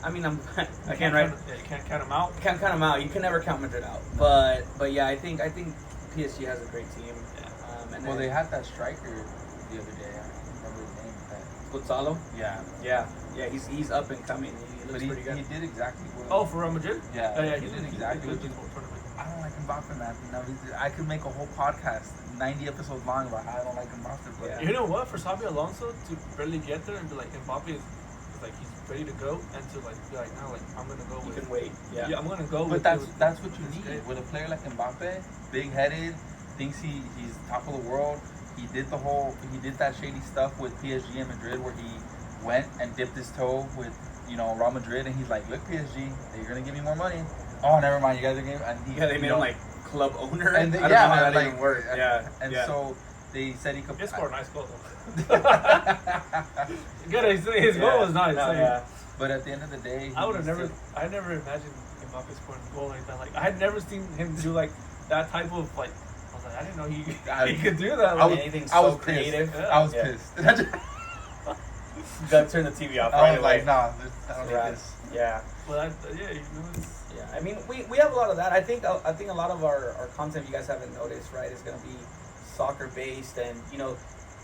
I mean, I can't. Right? Yeah, you can't count them out. Can't count them out. You can never count Madrid out. But yeah, I think PSG has a great team. Yeah. And Well, then they had that striker the other day. I don't remember his name. Futsalo. Yeah. Yeah. He's up and coming. He looks But pretty good. he did exactly what. Oh, for Real Madrid? Yeah. Yeah, he he did did exactly what good you. this whole tournament. I don't like Mbappe, man. No, I could make a whole podcast, 90 episodes long, about how I don't like Mbappe. But Yeah. You know what? For Xabi Alonso to barely get there and be like Mbappe is like he's ready to go, and to like be like now like I'm gonna go You with. can wait. Yeah. I'm gonna go But with. that's what you It's need great. with a player like Mbappe, big-headed, thinks he's top of the world. He did that shady stuff with PSG and Madrid where he went and dipped his toe with Real Madrid, and he's like, look, PSG, you're gonna give me more money. Oh, never mind, you guys are giving. And he, Yeah, they made him like club owner. And I don't know how that like, even worked. Yeah. And yeah. so they said he could. He scored a nice goal though. Good, his goal was nice. No, like, yeah. But at the end of the day, I never imagined Mbappe scoring a goal like that. Like I had never seen him do like that type of like. I was like, I didn't know he could do that. Like, Anything I was so creative. Yeah. I was Yeah. pissed. Gotta turn the TV off I right was away. like, nah, I don't Right. need this. Yeah. Well, yeah, you know, Yeah, I mean, we have a lot of that. I think a lot of our content, you guys haven't noticed, right, is going to be soccer based, and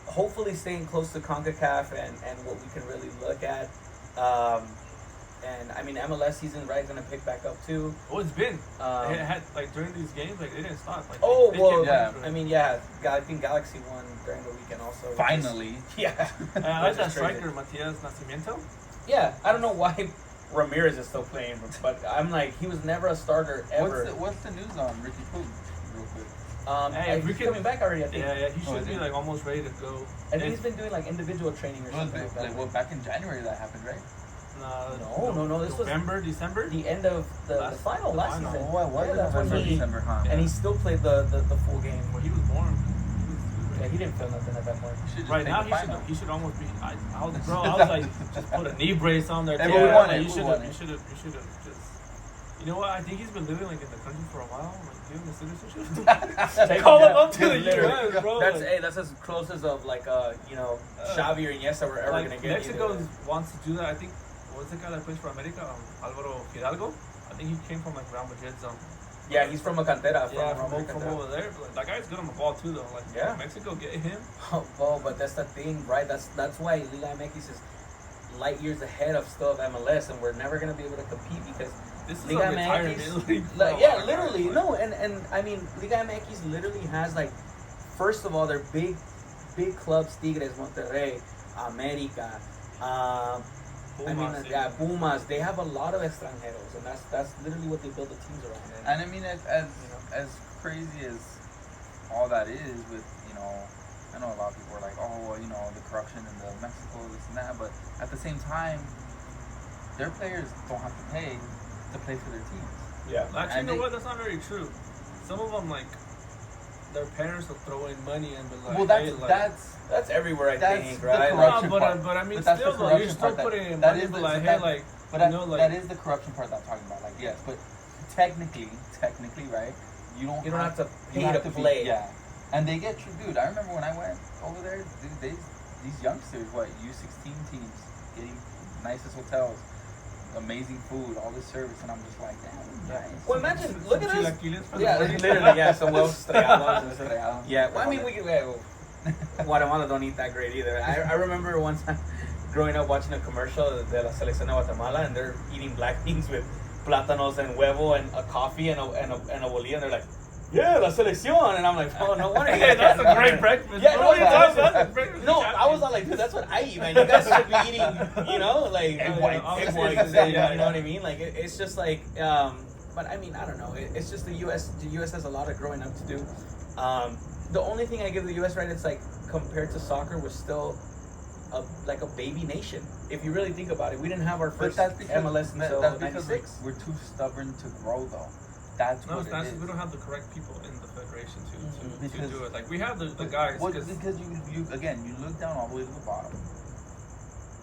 hopefully staying close to CONCACAF and what we can really look at. And I mean, MLS season, right, going to pick back up too. oh, it's been. It had like during these games, like they didn't stop. Like, Oh they well, kept yeah. going I through mean, yeah, I think Galaxy won during the weekend also. which is- Finally. Yeah. it. I like Which that is crazy. striker, Matias Nascimento. Yeah, I don't know why Ramirez is still playing, but I'm like, he was never a starter ever. What's the news on Ricky Puig, real quick? Hey, He's Ricky- coming back already, I think. Yeah, he Oh, should is be he? like almost ready to go. I think he's been doing like individual training or Well, something like that. like, well, back in January that happened, right? No, this was November, December. the end of the Last- final the last final. season. Oh, it was Yeah, that's when November, he- December, huh? And he still played the full game. When he was born. Yeah, he didn't feel nothing at that point. He should just Right take now, the final. he should almost be. I was like, just put a knee brace on there. Everyone Yeah, won like, it, you who should won have it? just. You know what? I think he's been living like in the country for a while. Like give him the citizenship. Take Call him him down. up to the Literally. U.S., bro. That's as close as of like Xavi or Iniesta we're ever like gonna get. Mexico either. wants to do that. I think what's the guy that plays for America? Alvaro Hidalgo. I think he came from like Real Madrid's. Yeah, he's from a cantera. From over there. But that guy's good on the ball too, though. Like Yeah. Mexico, get him. Oh, but that's the thing, right? That's why Liga MX is light years ahead of still of MLS, and we're never gonna be able to compete because This is Liga a retirement MX, league. like, for yeah, a lot of literally, guys, no, and I mean, Liga MX literally has like, first of all, they're big clubs: Tigres, Monterrey, America. Pumas, Yeah, Pumas. They have a lot of extranjeros, and that's literally what they build the teams around. And I mean, as crazy as all that is with, I know a lot of people are like, oh, well, the corruption in the Mexico, this and that, but at the same time, their players don't have to pay to play for their teams. Yeah. Actually, And you know they- what? That's not very true. Some of them, like, their parents will throw in money and be like, Well, hey, like, That's everywhere, I That's think, the right? corruption no, part. but I mean, But that's the still, though, you're corruption still part that- putting in that money, is but the- like, so hey, that- like, But like, that is the corruption part that I'm talking about. Like, yes, but technically, right? You don't have to you pay have to be- play. Yeah, and they get you, dude. I remember when I went over there, dude, these youngsters, U16 teams, getting nicest hotels, amazing food, all this service, and I'm just like, damn, nice. Well, imagine, look at us. chilaquiles for the Yeah, morning. literally, yeah, some huevos estrellados. Estrellados. Yeah, well, I mean, Guatemala don't eat that great either. I remember one time growing up watching a commercial de la Selección de Guatemala, and they're eating black beans with plátanos and huevo and a coffee and a bolillo, and they're like, yeah, la selección, and I'm like, oh, no wonder. Hey, that's a great breakfast. Yeah, bro. no, That's that's- a breakfast. No, I was all like, dude, that's what I eat, man. You guys should be eating, like Egg whites. egg whites, yeah, you know what I mean? Like, it's just like, but I mean, I don't know. It's just the U.S. The U.S. has a lot of growing up to do. The only thing I give the U.S. right, it's like compared to soccer, we're still like a baby nation. If you really think about it, we didn't have our But first that's because, MLS until that's because '96. we're too stubborn to grow, though. That's No, what it's not. it is. We don't have the correct people in the federation to Because- do it. Like, we have the guys. Well, 'cause- because you again, you look down all the way to the bottom.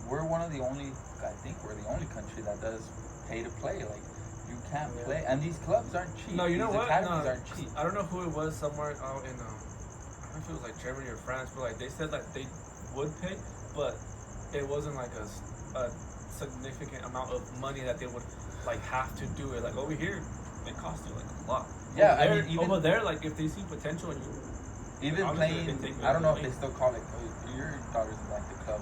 We're one of the only, I think we're the only country that does pay to play. Like, you can't Yeah. play, and these clubs aren't cheap. No, you know these what? academies No, aren't cheap. I don't know who it was somewhere out in, I don't know if it was like Germany or France, but like they said that they would pay, but it wasn't like a significant amount of money that they would like have to do it. Like over here, it costs you like a lot. Yeah, over I there, mean, even- over there, like if they see potential in you, Even obviously playing, they take I don't know if away. they still call it. Your daughter's in like the club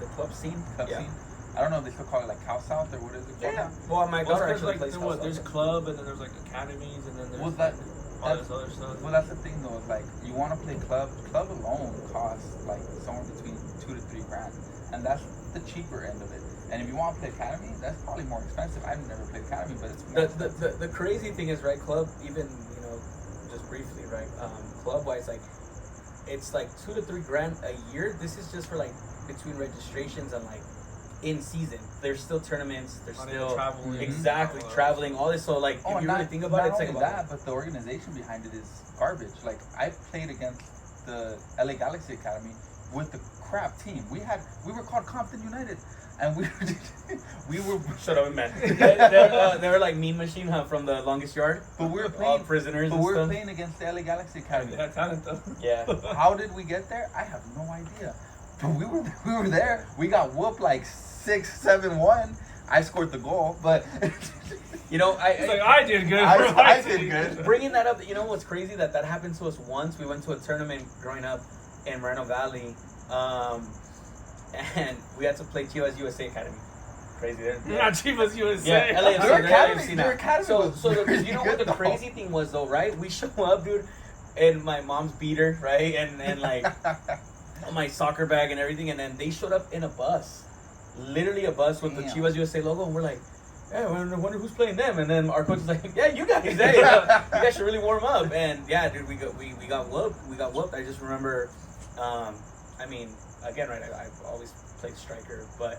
The club scene. Yeah. scene. I don't know if they still call it like Cal South or what is it called? Yeah. now? Well, my well, daughter it's 'cause, actually like plays there's house club and then there's like academies and then there's Well, that- all this other stuff. Well, that's the thing though. Is like you want to play club. Club alone costs like somewhere between $2,000 to $3,000, and that's the cheaper end of it. And if you want to play academy, that's probably more expensive. I've never played academy, but it's more expensive. The crazy thing is, right, club, even, just briefly, right, club wise, like, it's like $2,000 to $3,000 a year. This is just for like between registrations and like in season. There's still tournaments. There's Money still traveling, exactly all that. traveling. All this. So like, if you really think about it, it's like only that, but the organization behind it is garbage. Like I played against the LA Galaxy Academy with the crap team. We were called Compton United, and we were Shut up, man. they were like Mean Machine, huh, from The Longest Yard. But we were All playing prisoners But and we were stuff. playing against the LA Galaxy Academy. They had talent though. Yeah. How did we get there? I have no idea. But we were there. We got whooped like 6-7-1. I scored the goal, but You know, He's like, I did good. I did good. Bringing that up, you know what's crazy? That happened to us once. We went to a tournament growing up in Moreno Valley, and we had to play Chivas USA Academy. Crazy there. Not Chivas USA. Yeah, LAFC. Their they're academy, LAFC their now. academy So, was so pretty you know good, what the though. crazy thing was though, right? We show up, dude, in my mom's beater, right, and like my soccer bag and everything, and then they showed up in a bus, literally a bus with the Damn. Chivas USA logo, and we're like, yeah, I wonder who's playing them, and then our coach is like, yeah, you guys, hey, you guys should really warm up, and yeah, dude, we got whooped. I just remember, I mean, again, right, I've always played striker, but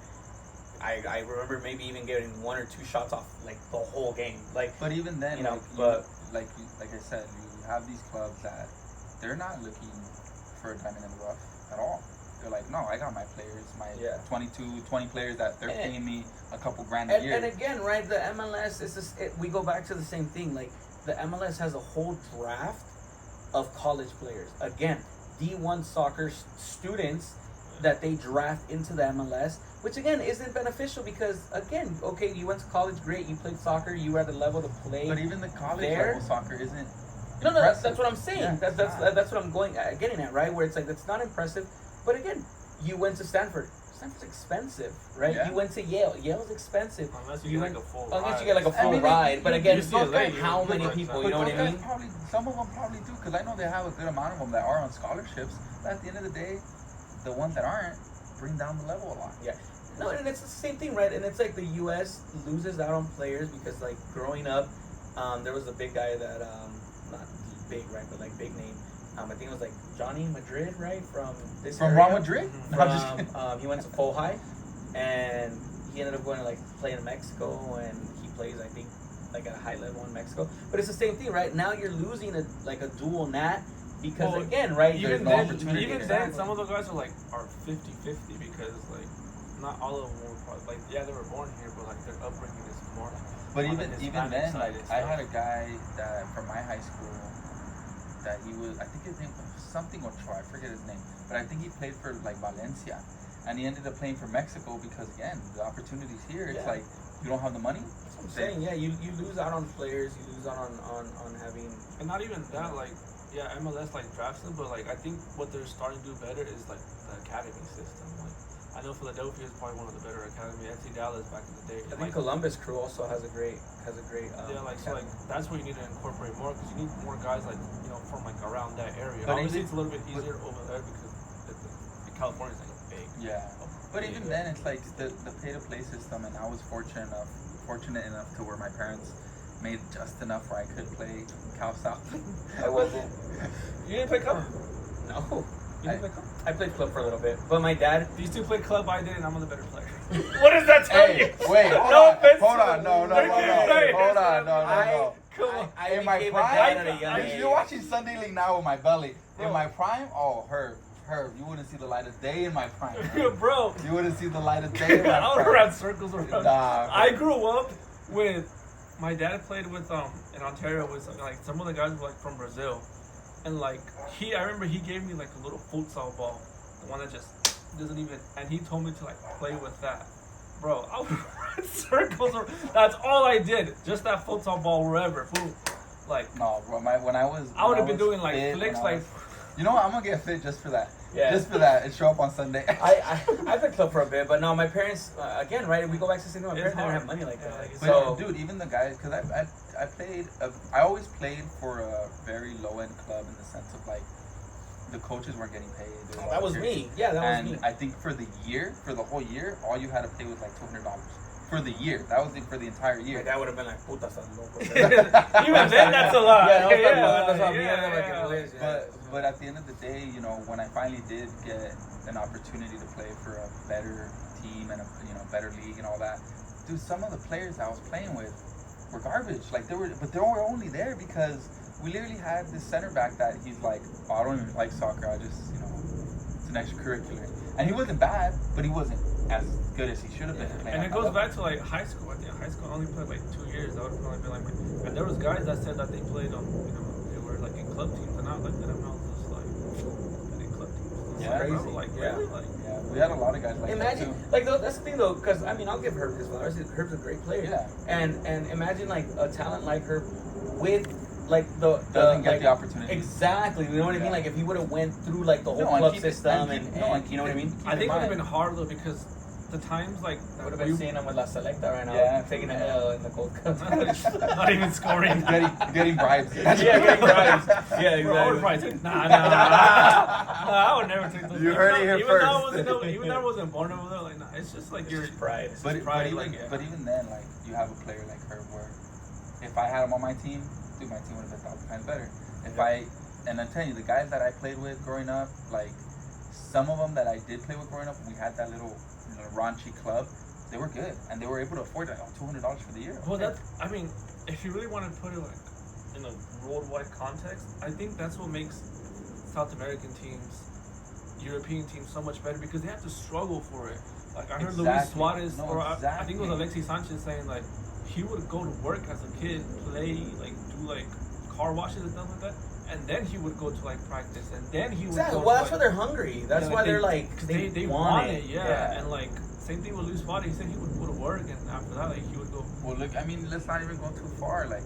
I remember maybe even getting 1 or 2 shots off like the whole game, like. But even then, You know, like I said, you have these clubs that they're not looking for a diamond in the rough at all. They're like, no, I got my players, my Yeah. 20 players that they're paying me a couple grand a And, year. and again, right, the MLS is just, we go back to the same thing. Like the MLS has a whole draft of college players. Again, D1 soccer students that they draft into the MLS, which again isn't beneficial because again, okay, you went to college, great, you played soccer, you were at the level to play. But even the college there- level soccer isn't. No, impressive. that's what I'm saying. Yeah, That's what I'm getting at, right? Where it's like that's not impressive. But again, you went to Stanford. Stanford's expensive, right? Yeah. You went to Yale. Yale's expensive. Unless you You get like went- a full Unless ride. you get like a I full mean, ride. But again, UCLA, how you many look people? like You know But what I those mean? guys probably, some of them probably do, because I know they have a good amount of them that are on scholarships. But at the end of the day, the ones that aren't bring down the level a lot. Yeah. No, and it's the same thing, right? And it's like the U.S. loses out on players because, like, growing up, there was a big guy that, not big, right, but like big name. I think it was like Johnny Madrid, right, from this From area. Real Madrid? Mhm. No, I'm just kidding. He went to Fohai, and he ended up going to like play in Mexico, and he plays, I think, like at a high level in Mexico. But it's the same thing, right? Now you're losing a dual nat because Well, again, right? there's Even no then, opportunity even there. then, some of the guys are like 50-50 because like not all of them were probably like they were born here, but like their upbringing is more. But on even the even Hispanic then, side like and I stuff. had a guy that from my high school that he was, I think his name was something Ochoa, I forget his name, but I think he played for like Valencia, and he ended up playing for Mexico because again the opportunities here. It's Yeah. like you don't have the money. That's what I'm saying, yeah, you lose out on players, you lose out on having. And not even that, like, yeah, MLS like drafts them, but like I think what they're starting to do better is like the academy system. Like I know Philadelphia is probably one of the better academy. FC Dallas back in the day. I think like, Columbus Crew also has a great. yeah, like so, like that's where you need to incorporate more because you need more guys like from like around that area. But Obviously, even- it's a little bit easier over there because California's like big. Yeah. But even then, it's like the pay to play system, and I was fortunate enough to where my parents made just enough where I could play Cal South. I wasn't. You didn't play club. No, You didn't play club. I played club for a little bit, but my dad. These two play club. I did, and I'm the better player. What does that tell Hey, you? wait, hold No on, offense hold to on, no, them. They're good players. hold on, no. Come on. I In my became a prime, dad at a young age. you're watching Sunday League now with my belly. Bro. In my prime, oh, Herb, you wouldn't see the light of day in my prime. Bro, You wouldn't see the light of day in my I would prime. run circles around. Nah, I grew up with my dad played with in Ontario with like some of the guys were like from Brazil, and like I remember he gave me like a little futsal ball, the one that just doesn't even, and he told me to like play with that. Bro, I would run circles around. That's all I did, just that futsal ball wherever. Fool. Like no, bro. When I was, I would have been was doing like fit, flicks when I like. was- You know what? I'm gonna get fit just for that. Yeah. Just for that and show up on Sunday. I played club for a bit, but no, my parents again, right? We go back to the same thing. My It's parents didn't hard. have money like Yeah, that. it's But So dude, even the guys, because I played, I always played for a very low end club in the sense of like the coaches weren't getting paid. There a lot that of was periods. me. Yeah, that was And me. I think for the whole year, all you had to pay was like $200 for the year. That was it for the entire My year. dad would have been like, "Puta, estás loco." Even then, that's a lot. Yeah, no, Yeah, that's what yeah, it is. But at the end of the day, when I finally did get an opportunity to play for a better team and a better league and all that, dude, some of the players I was playing with were garbage. Like they were only there because we literally had this center back that he's like, oh, I don't even like soccer. I just it's an extracurricular, and he wasn't bad, but he wasn't as good as he should have been. Yeah. playing And at it my goes level. back to like high school. I think high school I only played like 2 years. That would have probably been like, and there was guys that said that they played on, they were like in club teams, and I looked at them and I was just like, in club teams. It's Yeah, like, crazy. bro, like Yeah. really, like Yeah, We had a lot of guys like Imagine, that too. like, that's the thing though, because I mean, I'll give Herb his flowers. Herb's a great player. Yeah. And imagine like a talent like Herb with like Doesn't get like, the opportunity. Exactly. You know what I mean? Yeah. Like if he would have went through like the whole No, and club keep it- system and keep- and no, and you know what I mean? I think it would have mind. been hard though because the times like Would have we- been seeing him with La Selecta right now, Yeah. taking an L in the Gold Cup. not even scoring. getting bribes. Yeah, getting bribes. Yeah, Bro, I would exactly. probably take, nah, I would never take those. You heard it here even first. Though I wasn't, even though I wasn't born over there, like, nah, it's just like your Pride. But pride, even like, yeah. but even then, like you have a player like her where if I had him on my team, dude, my team would have been 1,000 times better. And I'm telling you, the guys that I played with growing up, like some of them that I did play with growing up, we had that little raunchy club. They were good, and they were able to afford like $200 for the year. Well, that's, I mean, if you really want to put it like in a worldwide context, I think that's what makes South American teams, European teams so much better because they have to struggle for it. Like I heard Luis Exactly. Suarez, No, or I think it was exactly. Alexis Sanchez saying like he would go to work as a kid, play, like do like car washes and stuff like that, and then he would go to like practice, and then he would Exactly. go Well, to, that's why like, they're hungry. That's yeah, why they- they're like Cause they, they want it, yeah. And like same thing with Luis Suarez. He said he would go to work, and after that, like he would go. Well, look, I mean, let's not even go too far. Like,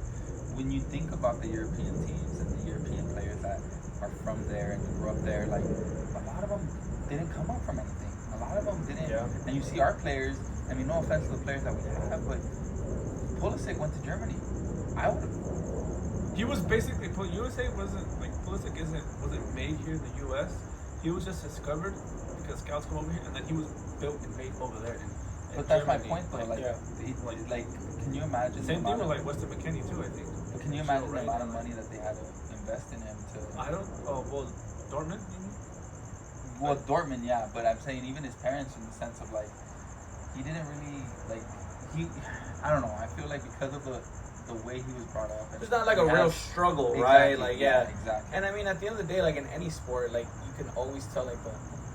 when you think about the European teams and the European players that are from there and grew up there, like, a lot of them didn't come up from anything. A lot of them didn't. Yeah. And you see our players, I mean, no offense to the players that we have, but Pulisic went to Germany. I would have. He was basically USA wasn't like Pulisic wasn't made here in the U.S. He was just discovered because scouts come over here, and then he was built and made over there. In But that's my Germany. point, though. Like, like, can you imagine? Same the thing amount with of- like Weston McKennie too. I think. But can you imagine the Right amount of now. money that they had to invest in him to? I don't. Oh well, Dortmund. You mean? Well, Dortmund, yeah, but I'm saying even his parents, in the sense of like, he didn't really like he. I don't know. I feel like because of the way he was brought up, and It's not like a he real has- struggle, right? Exactly, Like yeah. exactly. And I mean, at the end of the day, like in any sport, like you can always tell, like,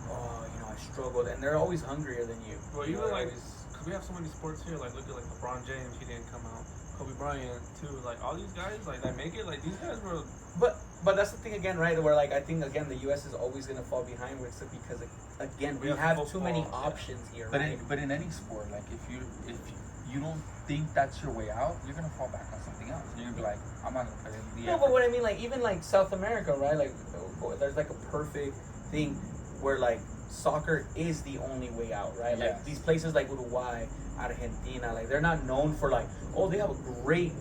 I struggled, and they're always hungrier than you. Well, You even know, like, always- cause we have so many sports here. Like, look at like LeBron James. He didn't come out. Kobe Bryant too. Like all these guys, like that make it. Like these guys were. But that's the thing again, right? Where like I think again the U.S. is always gonna fall behind with it because again we We have have football, too many yeah. options here, But right? but in any sport, like if you don't think that's your way out, you're gonna fall back on something else. You're gonna be like, I'm not gonna play the No, but what I mean, like even like South America, right? Like there's like a perfect thing where like soccer is the only way out, right? Yeah. Like these places like Uruguay, Argentina, like they're not known for like, oh, they have a great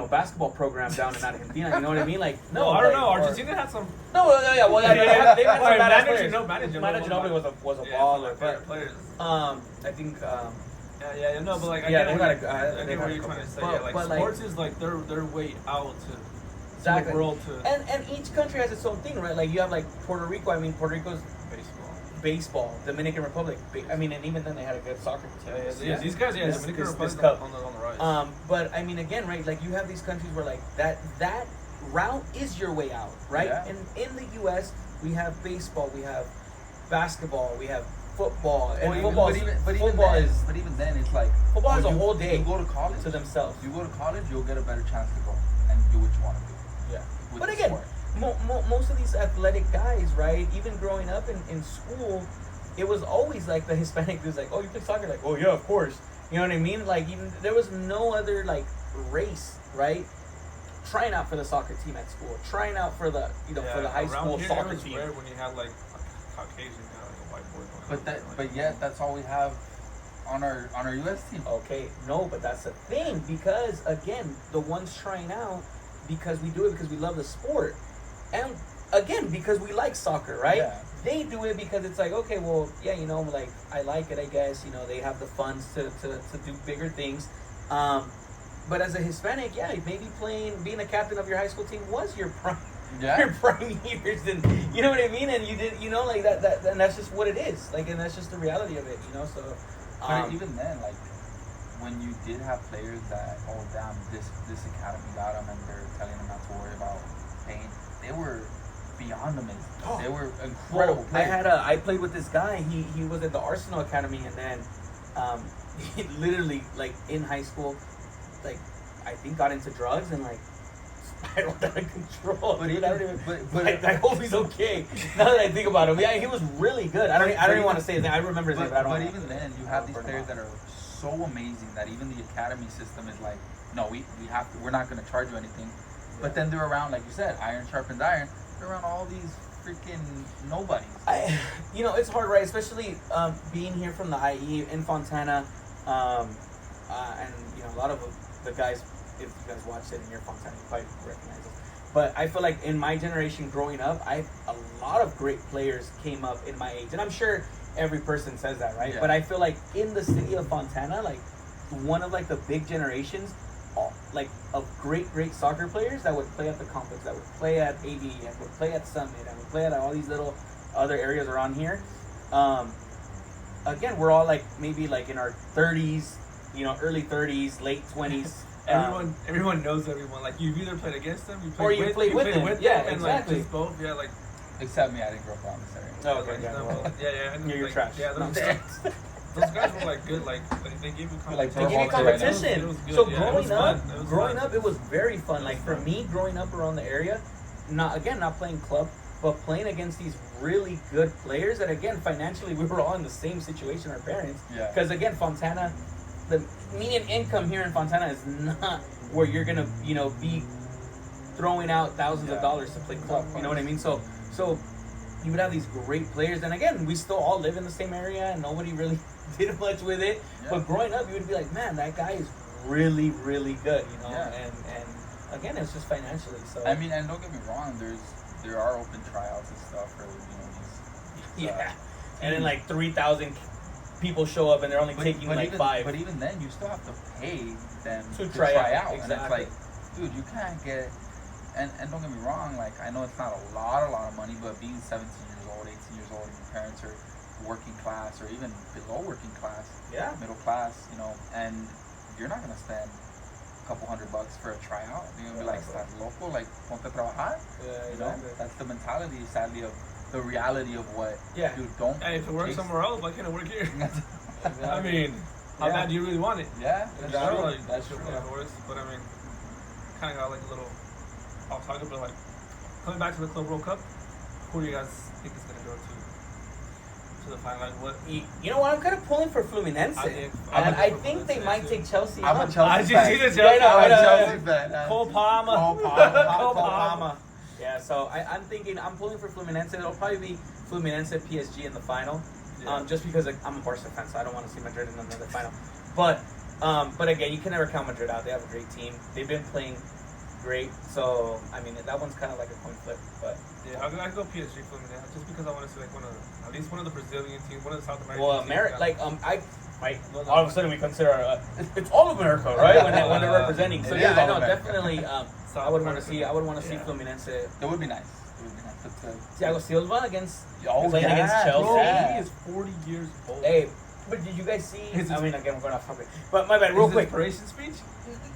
basketball program down in Argentina. You know what I mean? Like No, I don't like, know. or- Argentina had some. No, yeah, well, yeah, they had some Well, badass Manu players. Ginobili- Manu Ginobili was a Yeah, baller, favorite but players. I think Yeah, no, but like I Yeah, get they what got you- a- I they get got what a you're trying to couple. say. But- Yeah, like but, like- sports is like their way out to exactly. the world to And each country has its own thing, right? Like you have like Puerto Rico. I mean, Puerto Rico's baseball. baseball. Dominican Republic. I mean, and even then they had a good soccer team. Yeah, these guys, yeah, This- Dominican this Republic cup. on the rise. But I mean, again, right? Like you have these countries where like that route is your way out, right? Yeah. And in the U.S. we have baseball, we have basketball, we have football, and football but even then, it's like football is when a whole day You go to college to themselves. You go to college, you'll get a better chance to go and do what you want to do. Yeah. with But the again, sport. most of these athletic guys, right? Even growing up in school, it was always like the Hispanic dudes, like, oh, you play soccer, like, oh yeah, of course. You know what I mean? Like, even there was no other like race, right? Trying out for the soccer team at school, trying out for the for the high around school here, soccer it was team. rare when you had like a Caucasian guy, like a white boy. But yet that's all we have on our U.S. team. Okay, no, but that's the thing, because again, the ones trying out because we do it because we love the sport, and again because we like soccer, right? Yeah. They do it because it's like, okay, well, yeah, like I like it, I guess. They have the funds to do bigger things. But as a Hispanic, yeah, maybe being a captain of your high school team was your prime. Yeah. Your prime years, and you know what I mean, and you did, like that, and that's just what it is, like, and that's just the reality of it, So, But even then, like when you did have players that, oh damn, this academy got them, and they're telling them not to worry about paying, they were beyond amazing. Oh. They were incredible players. I played with this guy. He was at the Arsenal Academy, and then he literally, like, in high school, like, I think got into drugs, and like spiraled out of control. But dude. even- I don't even. but- I hope he's okay. Now that I think about him, yeah, he was really good. I don't even want to say his name. I remember his name, but I don't. But even then, you have these burn him players out. that are so amazing that even the academy system is like, no, we have to. We're not going to charge you anything. But then they're around, like you said, iron sharpens iron. They're around all these freaking nobodies. It's hard, right? Especially being here from the IE in Fontana, and a lot of the guys. If you guys watch it and you're Fontana, you probably recognize it. But I feel like in my generation growing up, a lot of great players came up in my age, and I'm sure every person says that, right? Yeah. But I feel like in the city of Fontana, like one of like the big generations, like of great soccer players that would play at the complex, that would play at AD, and would play at Summit, and would play at all these little other areas around here. Again, we're all like maybe like in our 30s, early 30s, late 20s. Everyone knows everyone. Like you've either played against them, Or you played with them. Yeah, and exactly. like just both. Yeah, like Except me, I didn't grow up around this area. Oh, okay, like, yeah, no, well, yeah. And you're like, trash. Yeah, No, those guys were like good. Like they gave you Like, They give you Bro, it competition. was good. So Yeah, it was growing fun. up, it was very fun. Like for me, growing up around the area, not playing club, but playing against these really good players. That again, financially, we were all in the same situation. Our parents, Yeah. because again, Fontana, the median income here in Fontana is not where you're gonna, be throwing out thousands of dollars to play club. You know what I mean? So you would have these great players, and again, we still all live in the same area, and nobody really did much with it. Yeah. But growing up, you would be like, man, that guy is really, really good, Yeah. And again, it's just financially. So I mean, and don't get me wrong, there are open tryouts and stuff for these. yeah, and then like 3,000 people show up, and they're only taking like even, 5. But even then, you still have to pay them To to try try out, out. And it's exactly. like, dude, you can't get. And don't get me wrong, like I know it's not a lot of money, but being 17 years old, 18 years old, and your parents are working class or even below working class, Yeah. middle class, and you're not gonna spend a couple $100 for a tryout. You're gonna be like, "Estás loco? Like, ponte a trabajar." That's the mentality, sadly, of the reality of what. Yeah. Dude, don't. Hey, if it works chase- somewhere else, why can't it work here? I Exactly. mean, how Yeah. bad do you really want it? Yeah, that's Exactly. true. Like, That's sure, true. of course, but I mean, kind of got like a little off target, but like coming back to the Club World Cup, who do you guys think is gonna go to the final? Like what? You know what? I'm kind of pulling for Fluminense, and I think they might take Chelsea. I'm a Huh? Chelsea I fan. see the Yeah, I know, I'm a I know. Chelsea fan. Cole Palmer. Cole Palmer. Yeah, so I'm thinking I'm pulling for Fluminense. It'll probably be Fluminense PSG in the final, just because I'm a Barca fan, so I don't want to see Madrid in another final. But again, you can never count Madrid out. They have a great team. They've been playing great, so I mean that one's kind of like a coin flip. But Yeah, I'll go PSG Fluminense just because I want to see like at least one of the Brazilian teams, one of the South American well, teams. America, like all of a sudden we consider it's all America, right? when they're representing. So It yeah, is I all know America. definitely. I would want to see Fluminense. It would be nice. It would be nice. But, Thiago Silva against oh, playing yeah, against Chelsea. Bro, Yeah. he is 40 years old. Hey, but did you guys see? His- I mean, again, we're going off topic, but my bad. Real His quick, inspiration speech.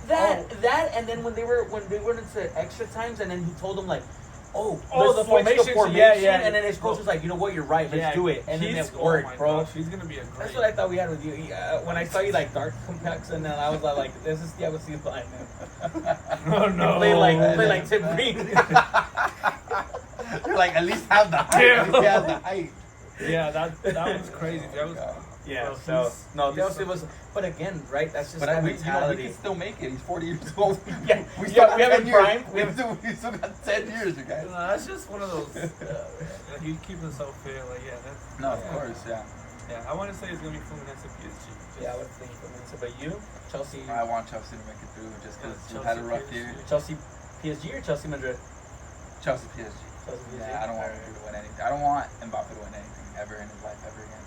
that, and then when they went into extra times, and then he told them like, Oh, let's the switch formation. formation, Yeah, yeah. and then his coach was like, you know what, you're right, let's do it, and then it worked, oh my bro. Gosh, he's gonna be a great. That's what I thought we had with you. When I saw you like dark complex, and then I was like, this is Thiago Silva, man. Oh no. Play like Tim Green. like, at least have the height. Yeah. At least he has the height. Yeah, that was crazy. That was. Yeah, Bro, so no, he's Thiago so- Silva's. But again, right? That's just But that we mentality. can still make it. He's 40 years old. Yeah, we yeah, still we got haven't 10 years. primed. We still got 10 years, you guys. That's just one of those. He keeps himself fit. Like that's. No, of course, yeah. Yeah, I want to say it's gonna be Fluminense and PSG. Yeah, I would think Fluminense. But you, Chelsea, I want Chelsea to make it through just because Yeah, we've had a Chelsea, rough PSG. year. Chelsea, PSG or Chelsea Madrid? Chelsea, PSG. Chelsea, PSG. Yeah, I don't want him to win anything. I don't want Mbappe to win anything ever in his life ever again.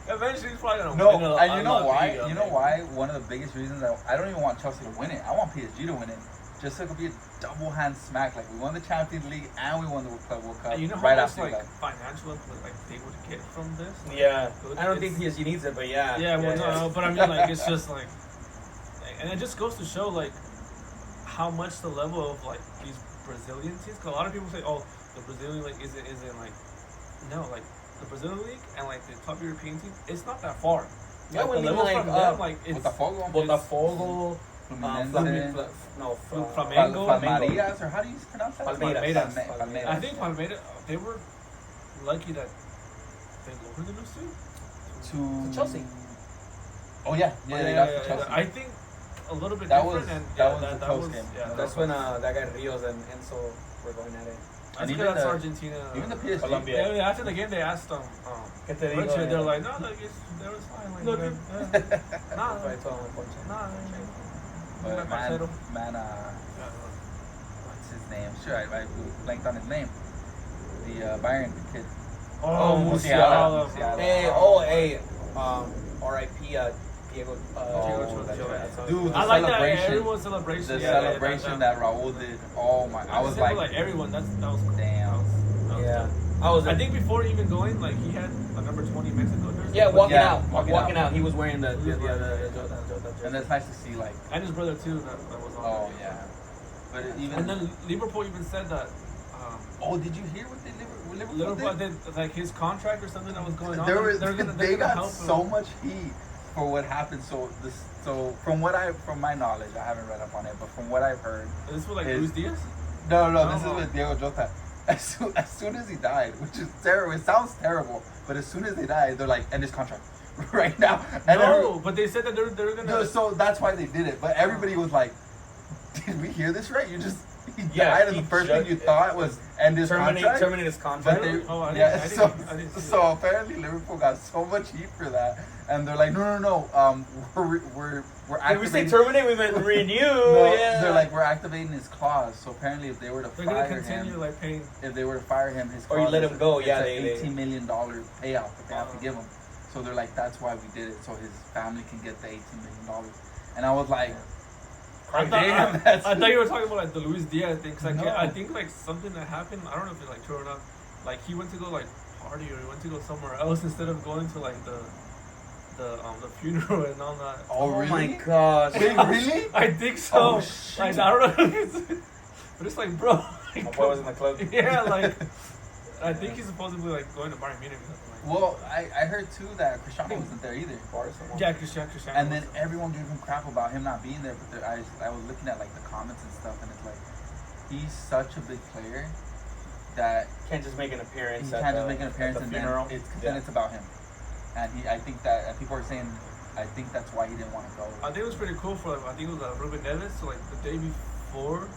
Eventually, he's probably gonna No, win. and you know La why? Liga, You know maybe. why? One of the biggest reasons I don't even want Chelsea to win it. I want PSG to win it. Just so it could be a double hand smack. Like we won the Champions League and we won the Club World Cup And you know how right much after like that. financial like they would get from this? Like, Yeah, Good. I don't think It's- PSG needs it, but yeah. Yeah, well, no, but I mean, like, it's just like, and it just goes to show, like, how much the level of like these Brazilian teams. Cause a lot of people say, oh, the Brazilian league isn't like, no, like the Brazilian league and like the top European team, it's not that far. Yeah, Like, when the you level like, from them, like it's Botafogo. Botafogo, Fluminense. Flamengo. Palmeiras, or how do you pronounce that? Palmeiras. Palmeiras. I think Palmeiras, they were lucky that they lowered the lose to Chelsea. Oh yeah, they lost to Chelsea. I think a little bit That different. was- And that yeah, was the that close was game. yeah. That's when that guy Rios and Enzo were going at it. That's And because even that's the- Argentina. Even the PSG. Colombia. Yeah, after the game, they asked ¿Qué te digo? Richard, they're like, no, like, they was fine. Like, No, whatever. Nah, That's why I told him, unfortunately. nah. But Marcelo. what's his name? Sure, I blanked on his name. The Bayern kid. Oh, Musiala. Musiala. Hey, R.I.P. Diego. Diego that's Jota. right. Dude, the I like that celebration. everyone's celebration. The Yeah, celebration that Raul did. Oh my! I was like, everyone. That was cool. damn. That was Yeah. dope. I think before even going, like he had a number 20 Mexico jersey. Yeah, walking Yeah, out. walking Walking out. out. He was wearing the He was wearing Jota and it's nice to see like. And his brother too. That was on. Oh there. yeah. But it even. And then Liverpool even said that. Oh, did you hear what Liverpool did? did like his contract or something that was going on. They gonna got help so him. much heat for what happened. So from my knowledge, I haven't read up on it, but from what I've heard, This was like is- Luis Diaz. no, this Oh. is with Diego Jota. As soon as he died, which is terrible, it sounds terrible, but as soon as they died, they're like, end his contract right now. And No, but they said that they're gonna. no, so that's why they did it. But everybody was like, did we hear this right? He Yeah, died, and he the first thing you ju- thought was end his contract. terminate his contract. But they, Oh, I yeah, didn't see so that. apparently Liverpool got so much heat for that, and they're like, no, we're When we say activating. terminate, we meant renew. No, Yeah. they're like, we're activating his clause. So apparently, if they were to They're gonna fire continue him, like paying. if they were to fire him, his Or you clause let is- him go, it's yeah, an they- $18 million payout that they have to Wow. give him. So they're like, that's why we did it, so his family can get the $18 million. And I was like, I damn, thought, that's I thought you were talking about like the Luis Diaz thing. 'Cause No. I think like something that happened. I don't know if it's like true or not. Like he went to go like party or he went to go somewhere else instead of going to like the funeral and all that. oh, really? my gosh. Wait, really? I think so. Oh, shit. Like I don't know. If it's, but it's like, bro. My boy was in the club. Yeah, like I think he's supposedly like going to Bayern Munich or something like. Well, I heard too that Cristiano wasn't there either. Yeah, Cristiano. And then everyone gave him crap about him not being there. But I was looking at like the comments and stuff, and it's like he's such a big player that Can't just make an appearance. he at can't the- just make an appearance at and the funeral. then it's about him. And I think that and people are saying I think that's why he didn't want to go. I think it was pretty cool for like I think it was Ruben Neves. So like the day before,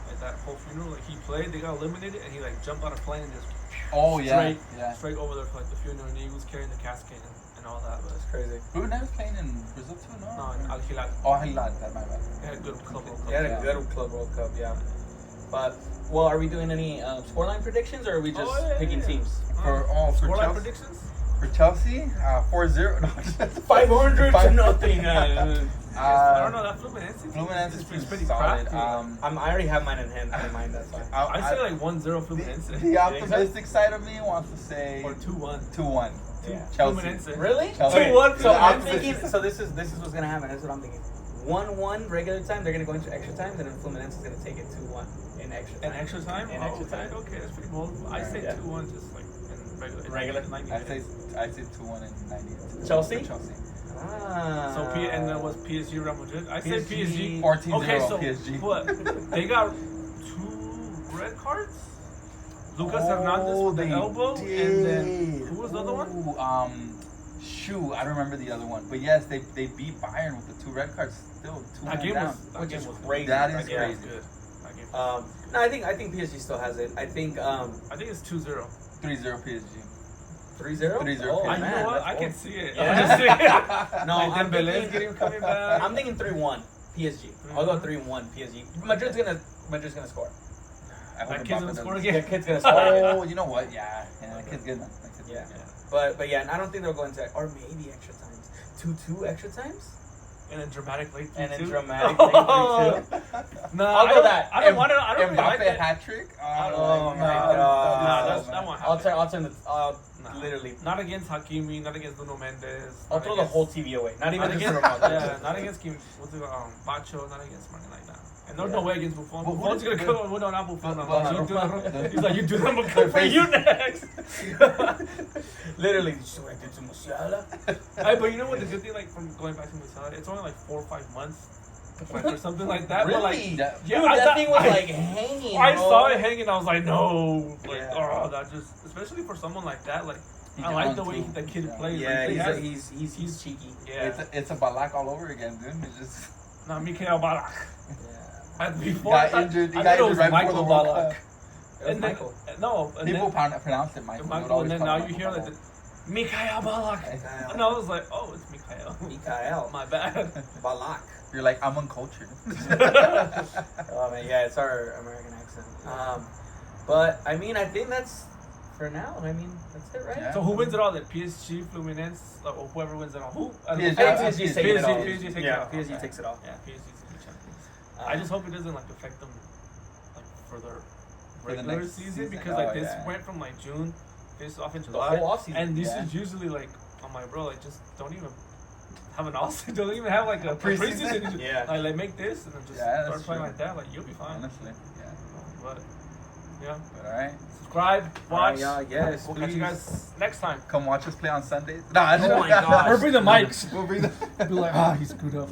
like that whole funeral, like he played, they got eliminated, and he like jumped on a plane and just Oh yeah, straight over there for like the funeral, and he was carrying the casket and all that. But That's crazy. Ruben Neves playing in Brazil too, no? no, in Al Hilal, Oh, Hilal, that my bad. they had a good club. He had a good Club World Cup, yeah. But well, are we doing any scoreline predictions, or are we just picking teams? For Scoreline Chelsea, predictions. for Chelsea, 4-0. No, 500 to nothing. I don't know that Fluminense. Fluminense is is pretty solid. crafty. I already have mine in hand. In mind, that's fine. I say like 1-0 Fluminense The optimistic side of me wants to say or 2-1. 2-1. Yeah. Chelsea. Fluminense. Really? Chelsea. 2-1. So I'm opposite. thinking. So this is what's gonna happen. That's what I'm thinking. 1-1 regular time. They're gonna go into extra time, and then Fluminense is gonna take it 2-1 in extra time. In extra time? In extra time. Okay, that's pretty bold. I say Yeah. 2-1 just like in regular. Regular? 90 I'd say minutes. 2-1 and 90. Chelsea? Chelsea. Ah. So and then was PSG Real Madrid? I say PSG. 14-0 Okay, so PSG. but they got 2 red cards. Lucas Hernandez with the they elbow, did. and then who was the other one? Shoot, I don't remember the other one. But yes, they beat Bayern with the 2 red cards. Still 2 That game down. was Which is good. crazy. That That is game was crazy. good. That game. No, I think PSG still has it. I think I think it's 2-0. 3-0 PSG. 3-0. 3-0. Oh, I You man, know what? that's I can old. see it. Yeah. I'm just saying. No, Like I'm Dembele's thinking- getting coming back. I'm thinking 3-1 PSG. I'll go 3-1 PSG. Madrid's gonna score. I hope That kid's Mbappe gonna score doesn't- again. The kid's gonna score. Oh, you know what? Yeah, that kid's good, man. That kid's Yeah. good. But yeah, and I don't think they'll go into or maybe extra times. 2-2 extra times. And then dramatic late 3-2. And then dramatic late 3-2. No, I'll go that. I don't want to. I don't really like Mbappe that. hat trick. Oh my Nah, god. that won't I'll happen. turn Nah. literally. Not against Hakimi, not against Bruno Mendes. I'll not throw the against- whole TV away. Not even Not just against, the remote. yeah, not against Kim. What's it? Bacho, not against something like that. And there's no Yeah. way against Buffon. But Buffon's what- gonna come. No, not Buffon. but- You do but- them. He's like, you do them. We'll come for you next. Literally, so I did to Musiala. Hey, but you know what? The good thing, like from going back to Musiala, it's only like 4 or 5 months like, or something like that. But like, Really? Yeah. yeah, Dude, that thing was I- like hanging. I bro. saw it hanging. I was like, no, like, Yeah. oh, that just, especially for someone like that, like, He I can like run the way too. the kid Yeah. plays. Yeah, like, he has- he's cheeky. yeah, It's a Balak all over again, dude. It's just not Mikhail Balak. Yeah. And before got I thought- injured. He I got thought it injured was right before Michael the World Balak. Cup. It was And then, Michael. no, and People then, pronounced it Michael. Michael, and then now you hear like the Mikhail Balak, Mikhail. and I was like, oh, it's Mikhail. Mikhail. My bad. Balak. You're like, I'm uncultured. Oh man, yeah, it's our American accent. But I mean, I think that's for now. I mean, that's it, right? Yeah. So who wins it all? The PSG, Fluminense, or whoever wins it all? Who? I don't know. PSG. I think PSG's taking it all. PSG takes it Yeah, all. PSG Okay. takes it all. Yeah, PSG's gonna be champions. I just hope it doesn't like affect them like for their For the regular next season, season? because Oh, like this yeah. went from like June, this off in The July, whole offseason. and this Yeah. is usually like, I'm like, bro, like just don't even have an off season, don't even have like a Preseason? preseason. Yeah. Like make this and then just Yeah, start that's playing true. like that. Like you'll be fine. Honestly, yeah. But yeah, But all right, subscribe, watch. Yeah, yes, We'll catch you please. guys next time. come watch us play on Sundays. Nah, Oh my gosh. Or bring the mics. We'll bring the. Be like, ah, he screwed up.